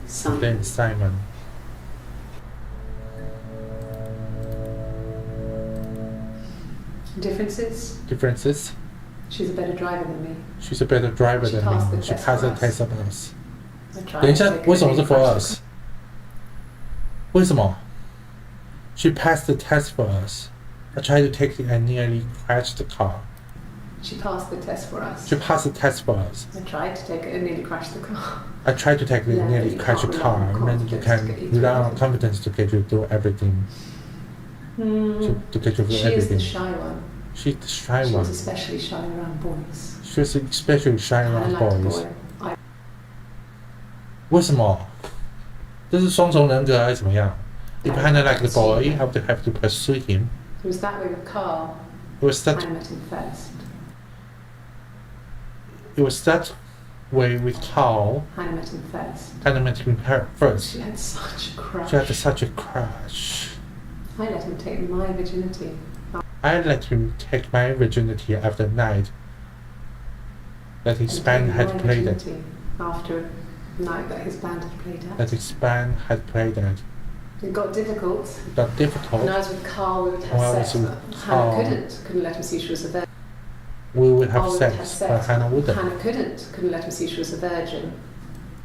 Speaker 2: Simon.
Speaker 1: then Simon.
Speaker 2: Differences? She's a better driver than me.
Speaker 1: She's a better driver
Speaker 2: She
Speaker 1: than
Speaker 2: passed
Speaker 1: me.
Speaker 2: the
Speaker 1: She
Speaker 2: test
Speaker 1: passed
Speaker 2: for
Speaker 1: the
Speaker 2: us.
Speaker 1: test of us.
Speaker 2: I tried
Speaker 1: 等一
Speaker 2: to
Speaker 1: 下，
Speaker 2: take
Speaker 1: 为什么是
Speaker 2: a
Speaker 1: for
Speaker 2: really
Speaker 1: us？ 为什么 ？She passed the test for us. I tried to take it and nearly crashed the car.
Speaker 2: She passed the test for us.
Speaker 1: She passed the test for us.
Speaker 2: I tried to take it and nearly crashed the car.
Speaker 1: I tried to take it
Speaker 2: Yeah,
Speaker 1: and nearly
Speaker 2: you
Speaker 1: crashed the
Speaker 2: can't
Speaker 1: car.
Speaker 2: rely on
Speaker 1: And then you
Speaker 2: confidence
Speaker 1: can
Speaker 2: to get you through
Speaker 1: rely on
Speaker 2: everything.
Speaker 1: confidence to get you through everything. To get you through
Speaker 2: She is
Speaker 1: everything.
Speaker 2: the shy one.
Speaker 1: She's the shy
Speaker 2: She
Speaker 1: one.
Speaker 2: was especially shy around boys.
Speaker 1: She was especially shy
Speaker 2: I
Speaker 1: around
Speaker 2: liked a
Speaker 1: boys.
Speaker 2: boy.
Speaker 1: 为什么？这是双重人格还是怎么样 ？If Hannah liked the boy, I would have to pursue him.
Speaker 2: It was that way with Carl.
Speaker 1: It was that.
Speaker 2: I met him first.
Speaker 1: It was that way with Carl.
Speaker 2: Hannah met him first.
Speaker 1: Hannah met him first.
Speaker 2: She had such a crush.
Speaker 1: She had such a crush.
Speaker 2: I let him take my virginity.
Speaker 1: I let him take my virginity after the night that his band had played at.
Speaker 2: After a night that his band had played at.
Speaker 1: That his band had played at.
Speaker 2: It got difficult.
Speaker 1: It got difficult.
Speaker 2: When I was with Carl, we would have
Speaker 1: When I
Speaker 2: sex,
Speaker 1: was
Speaker 2: but
Speaker 1: with
Speaker 2: Hannah
Speaker 1: Carl.
Speaker 2: couldn't let him see she was a virgin.
Speaker 1: We would have
Speaker 2: Carl would
Speaker 1: sex, but Hannah wouldn't.
Speaker 2: Hannah couldn't let him see she was a virgin.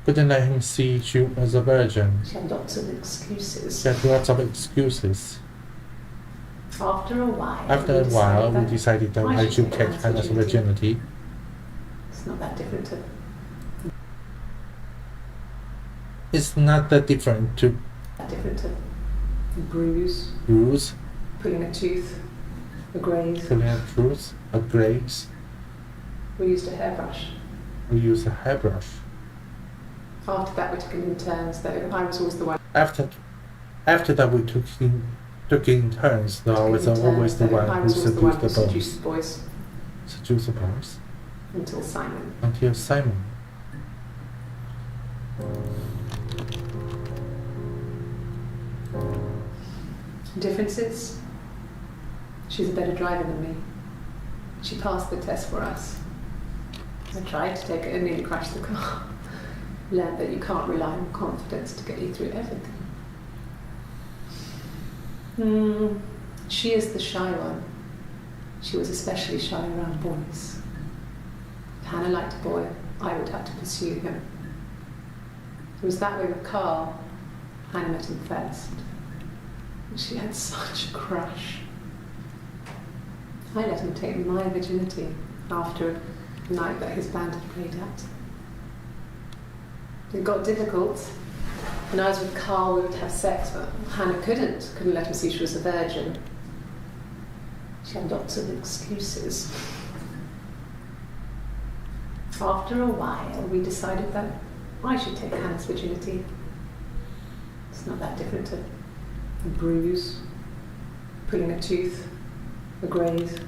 Speaker 1: Couldn't let him see she was a virgin.
Speaker 2: She had lots of excuses.
Speaker 1: She had lots of excuses.
Speaker 2: After a while,
Speaker 1: we decided that I should take Hannah's virginity.
Speaker 2: It's not that different to
Speaker 1: It's not that different to
Speaker 2: a bruise,
Speaker 1: bruise,
Speaker 2: pulling a tooth, a graze.
Speaker 1: pulling a tooth, a graze.
Speaker 2: We used a hairbrush.
Speaker 1: We used a hairbrush.
Speaker 2: After that, we took it in turns, though. I was always the one.
Speaker 1: After that, we took in turns. Though I was always the one who seduced the boys. Seduced the boys.
Speaker 2: Until Simon.
Speaker 1: Until Simon.
Speaker 2: Differences? She's a better driver than me. She passed the test for us. I tried to take it and nearly crashed the car. Learned that you can't rely on confidence to get you through everything. She is the shy one. She was especially shy around boys. If Hannah liked a boy, I would have to pursue him. It was that way with Carl. Hannah met him first. She had such a crush. I let him take my virginity after a night that his band had played at. It got difficult. When I was with Carl, we would have sex, but Hannah couldn't let him see she was a virgin. She had lots of excuses. After a while, we decided that I should take Hannah's virginity. It's not that different to a bruise, pulling a tooth, a graze.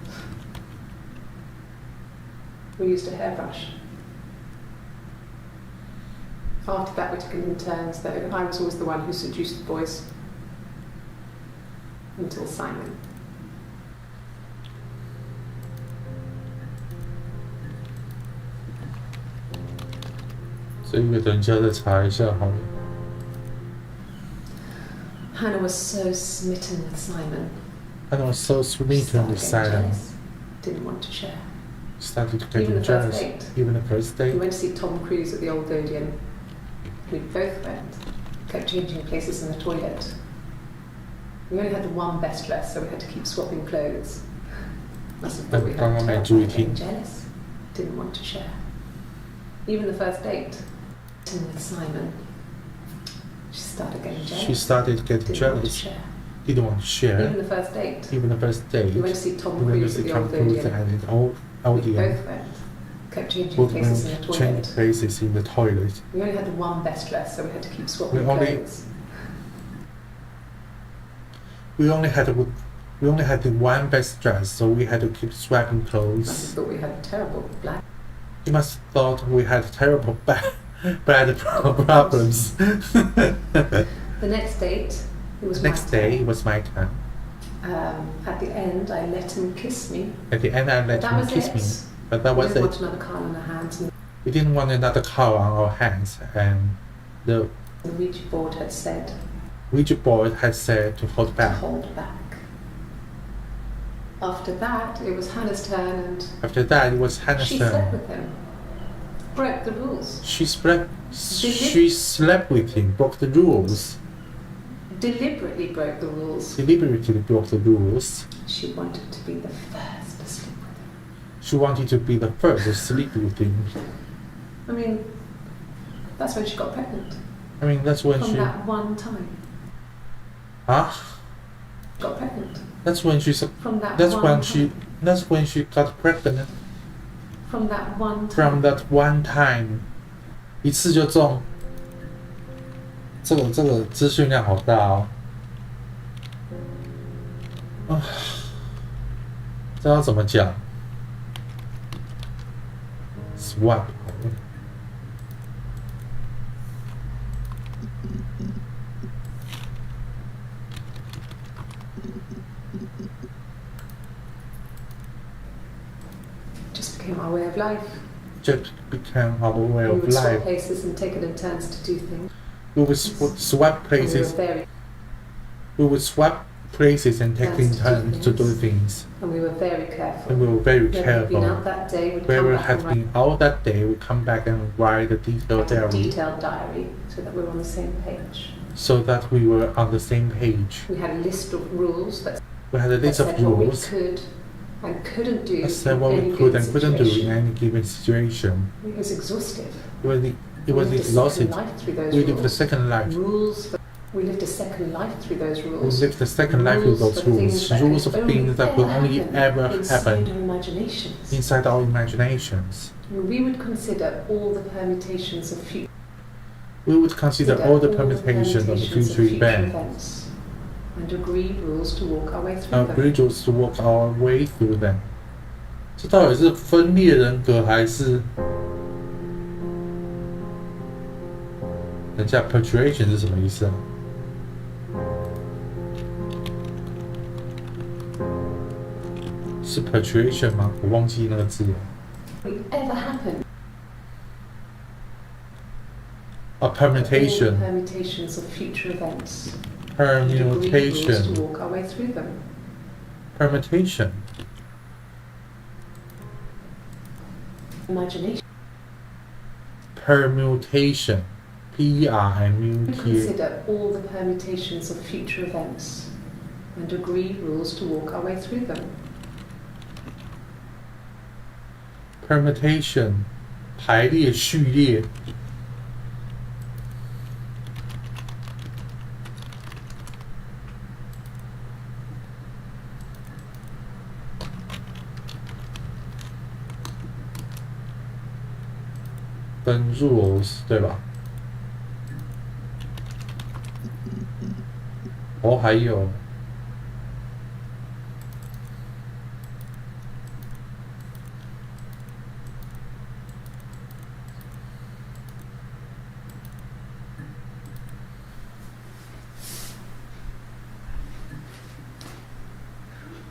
Speaker 2: We used a hairbrush. After that, we took it in turns, though. I was always the one who seduced the boys. Until Simon.
Speaker 1: 这个等一下再查一下好了。
Speaker 2: Hannah was so smitten with Simon.
Speaker 1: Hannah was so smitten with Simon.
Speaker 2: Didn't want to share.
Speaker 1: started
Speaker 2: Even
Speaker 1: getting
Speaker 2: the first
Speaker 1: jealous.
Speaker 2: date.
Speaker 1: Even the first
Speaker 2: We
Speaker 1: date.
Speaker 2: went to see Tom Cruise at the Old Odeon. We both went. Kept changing places in the toilet. We only had the one best dress, so we had to keep swapping clothes. Must have thought we had terrible, getting jealous. Didn't want to share. Even the first date. With Simon. She started getting jealous.
Speaker 1: She started getting
Speaker 2: Didn't want to
Speaker 1: jealous.
Speaker 2: share.
Speaker 1: Didn't want to share.
Speaker 2: Even the first date.
Speaker 1: Even the first date.
Speaker 2: We went to see Tom
Speaker 1: We went to
Speaker 2: Cruise at
Speaker 1: see
Speaker 2: the
Speaker 1: Tom
Speaker 2: Old
Speaker 1: Cruise
Speaker 2: Odeon.
Speaker 1: and the Old
Speaker 2: We
Speaker 1: Odeon.
Speaker 2: both went. Kept changing
Speaker 1: Both
Speaker 2: places in the
Speaker 1: went
Speaker 2: toilet.
Speaker 1: changed places in the toilet.
Speaker 2: We only had the one best dress, so we had to keep swapping
Speaker 1: We only-
Speaker 2: clothes.
Speaker 1: We only had the one best dress, so we had to keep swapping
Speaker 2: Must have
Speaker 1: clothes.
Speaker 2: thought we had terrible black.
Speaker 1: You must have thought we had terrible bad problems.
Speaker 2: The next date, it was
Speaker 1: Next
Speaker 2: my
Speaker 1: day,
Speaker 2: turn.
Speaker 1: it was my turn.
Speaker 2: At the end, I let him kiss me.
Speaker 1: At the end, I let
Speaker 2: That
Speaker 1: him
Speaker 2: was
Speaker 1: kiss
Speaker 2: it.
Speaker 1: me. But that
Speaker 2: We
Speaker 1: was
Speaker 2: didn't
Speaker 1: it.
Speaker 2: want another car on our hands, and
Speaker 1: We didn't want another car on our hands, and the
Speaker 2: the Ouija board had said
Speaker 1: Ouija board had said to hold
Speaker 2: to
Speaker 1: back.
Speaker 2: hold back. After that, it was Hannah's turn, and
Speaker 1: After that, it was Hannah's
Speaker 2: she slept
Speaker 1: turn.
Speaker 2: with him. Broke the rules.
Speaker 1: She slept with him, broke the rules,
Speaker 2: Deliberately broke the rules.
Speaker 1: deliberately broke the rules.
Speaker 2: She wanted to be the first to sleep with him.
Speaker 1: She wanted to be the first to sleep with him.
Speaker 2: I mean, that's when she got pregnant.
Speaker 1: I mean, that's when
Speaker 2: From
Speaker 1: she...
Speaker 2: that one time.
Speaker 1: Huh?
Speaker 2: Got pregnant.
Speaker 1: That's when she...
Speaker 2: From that
Speaker 1: That's
Speaker 2: one
Speaker 1: when
Speaker 2: time.
Speaker 1: she... That's when she got pregnant.
Speaker 2: From that one time.
Speaker 1: From that one time. 一次就中。这个资讯量好大哦。啊，这要怎么讲 ？Swap。Just
Speaker 2: became our way of life.
Speaker 1: Just became our way
Speaker 2: We
Speaker 1: of
Speaker 2: would swap
Speaker 1: life.
Speaker 2: places and take it in turns to do things.
Speaker 1: We would swap
Speaker 2: And we were
Speaker 1: places.
Speaker 2: very,
Speaker 1: We would swap places and take in turns to do things.
Speaker 2: and we were very careful.
Speaker 1: And we were very
Speaker 2: When we'd been
Speaker 1: careful.
Speaker 2: out that day, we'd
Speaker 1: Where
Speaker 2: come
Speaker 1: we
Speaker 2: back and
Speaker 1: had
Speaker 2: write
Speaker 1: been out that day, we come back and write a detailed
Speaker 2: a
Speaker 1: diary
Speaker 2: detailed diary so that we were on the same page.
Speaker 1: so that we were on the same page.
Speaker 2: We had a list of rules that
Speaker 1: We had a list of
Speaker 2: said what we
Speaker 1: rules
Speaker 2: could and couldn't do.
Speaker 1: that said
Speaker 2: in
Speaker 1: what
Speaker 2: any
Speaker 1: we could
Speaker 2: given
Speaker 1: and couldn't do in
Speaker 2: situation.
Speaker 1: any given situation.
Speaker 2: It was exhaustive.
Speaker 1: It was
Speaker 2: We lived a
Speaker 1: exhausted.
Speaker 2: second life through those
Speaker 1: We lived a
Speaker 2: rules.
Speaker 1: second life.
Speaker 2: We lived a second life through those
Speaker 1: We
Speaker 2: rules.
Speaker 1: lived a second life with those rules. Rules of things that will only ever
Speaker 2: inside
Speaker 1: happen
Speaker 2: our imaginations.
Speaker 1: inside our imaginations.
Speaker 2: We would consider all the permutations of future.
Speaker 1: We would consider all the permutations of future events
Speaker 2: and agree rules to walk our way through
Speaker 1: and
Speaker 2: them.
Speaker 1: bridges to walk our way through them. 这到底是分裂人格还是？等一下 persuasion 是什么意思啊？是 persuasion 吗？我忘记那个字了。
Speaker 2: Will ever happen?
Speaker 1: A permutation.
Speaker 2: All the permutations of future events. And agree rules to
Speaker 1: Permutation.
Speaker 2: walk our way through them.
Speaker 1: Permutation.
Speaker 2: Imagination.
Speaker 1: Permutation.
Speaker 2: We
Speaker 1: P-E-R-M-U-T.
Speaker 2: consider all the permutations of future events and agree rules to walk our way through them.
Speaker 1: Permutation. 排列序列。跟 rules 对吧？哦，还有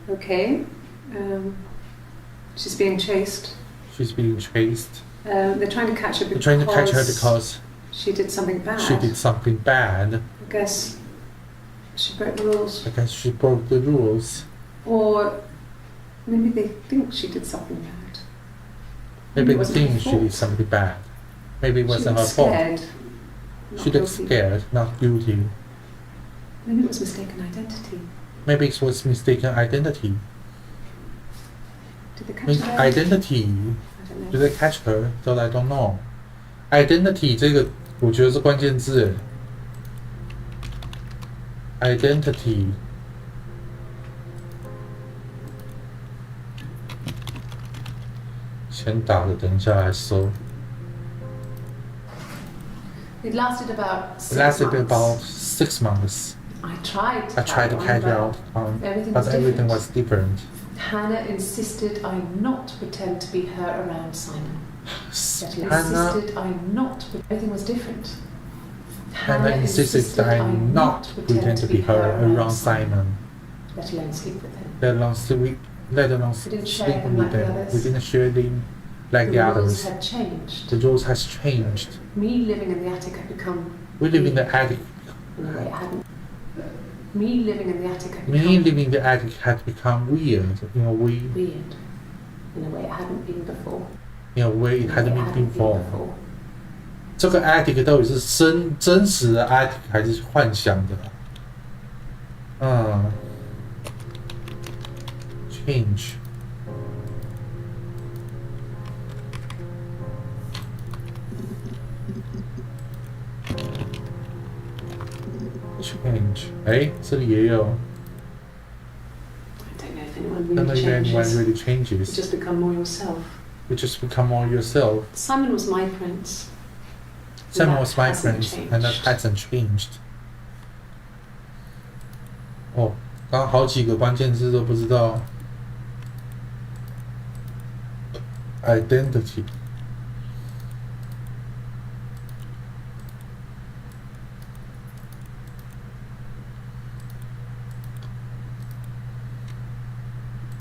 Speaker 2: Okay. She's being chased.
Speaker 1: she's being chased.
Speaker 2: They're trying to catch her
Speaker 1: They're
Speaker 2: because
Speaker 1: trying to catch her because
Speaker 2: she did something bad.
Speaker 1: she did something bad.
Speaker 2: I guess she broke the rules.
Speaker 1: I guess she broke the rules.
Speaker 2: Or maybe they think she did something bad.
Speaker 1: Maybe
Speaker 2: it
Speaker 1: we
Speaker 2: wasn't her
Speaker 1: think she
Speaker 2: fault.
Speaker 1: did something bad. Maybe it
Speaker 2: She
Speaker 1: wasn't her
Speaker 2: looked
Speaker 1: fault.
Speaker 2: scared.
Speaker 1: She looked scared, not guilty.
Speaker 2: Maybe it was mistaken identity.
Speaker 1: Maybe it was mistaken identity.
Speaker 2: Did they catch her?
Speaker 1: Identity.
Speaker 2: I don't
Speaker 1: Did
Speaker 2: know.
Speaker 1: they catch her? That I don't know. Identity 这个我觉得是关键字。Identity。先打着，等一下来搜。
Speaker 2: It lasted about 6
Speaker 1: It lasted
Speaker 2: months.
Speaker 1: about 6 months.
Speaker 2: I tried to
Speaker 1: I tried to catch
Speaker 2: out,
Speaker 1: out,
Speaker 2: everything
Speaker 1: but
Speaker 2: was
Speaker 1: everything
Speaker 2: different.
Speaker 1: was different.
Speaker 2: Hannah insisted I not pretend to be her around Simon. Betty
Speaker 1: Hannah,
Speaker 2: insisted I not. Everything was different.
Speaker 1: Hannah insisted I not pretend to be her around Simon.
Speaker 2: Let alone sleep with him.
Speaker 1: Let alone sleep, let alone
Speaker 2: We didn't
Speaker 1: sleep
Speaker 2: share him
Speaker 1: with
Speaker 2: like the
Speaker 1: them.
Speaker 2: others.
Speaker 1: We didn't share them like the
Speaker 2: The rules
Speaker 1: others.
Speaker 2: had changed.
Speaker 1: The rules has changed.
Speaker 2: Me living in the attic had become
Speaker 1: We live in the attic.
Speaker 2: in a way it hadn't. Me living in the attic had
Speaker 1: Me
Speaker 2: become
Speaker 1: living in the attic had become weird in a way,
Speaker 2: weird in a way it hadn't been before.
Speaker 1: in a way it
Speaker 2: In a way
Speaker 1: hadn't been before. 这个 attic 到底是真实的 attic 还是幻想的？change。change， 哎，这里也有。
Speaker 2: I don't know if anyone
Speaker 1: I don't know
Speaker 2: really
Speaker 1: if anyone
Speaker 2: changes.
Speaker 1: really
Speaker 2: You
Speaker 1: changes.
Speaker 2: just become more yourself.
Speaker 1: You just become more yourself.
Speaker 2: Simon was my prince.
Speaker 1: Simon
Speaker 2: That
Speaker 1: was my
Speaker 2: hasn't
Speaker 1: friend, and that
Speaker 2: changed.
Speaker 1: hasn't changed. 哦，刚刚好几个关键字都不知道。Identity.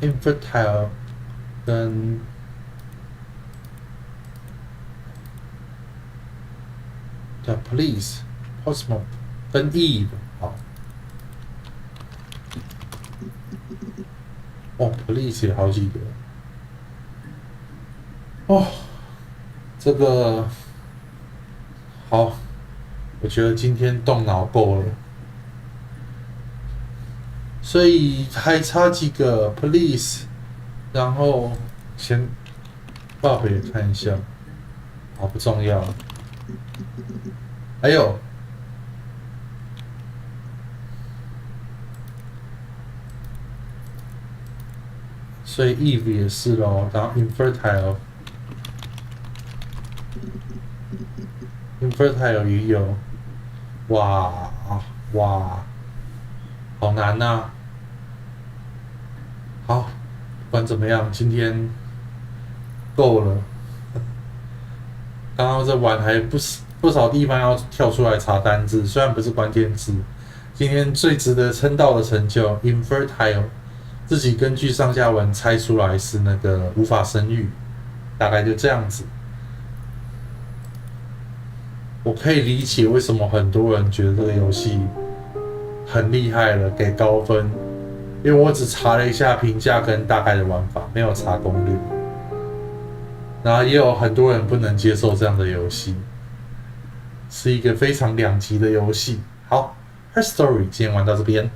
Speaker 1: Infertile 跟 The police, Postman 跟 Eve 好。哦 ，police 也好几个。哦，这个好，我觉得今天动脑够了。所以还差几个 police， 然后先报回看一下，好不重要。还有，所以 Eve 也是咯，然后 infertile 也有，哇，好难呐、好，不管怎么样，今天够了。刚刚这玩还不少地方要跳出来查单字，虽然不是关键字。今天最值得称道的成就 ，infertile， 自己根据上下文猜出来是那个无法生育，大概就这样子。我可以理解为什么很多人觉得这个游戏很厉害了，给高分，因为我只查了一下评价跟大概的玩法，没有查攻略。然后也有很多人不能接受这样的游戏，是一个非常两极的游戏。好，Her Story 今天玩到这边。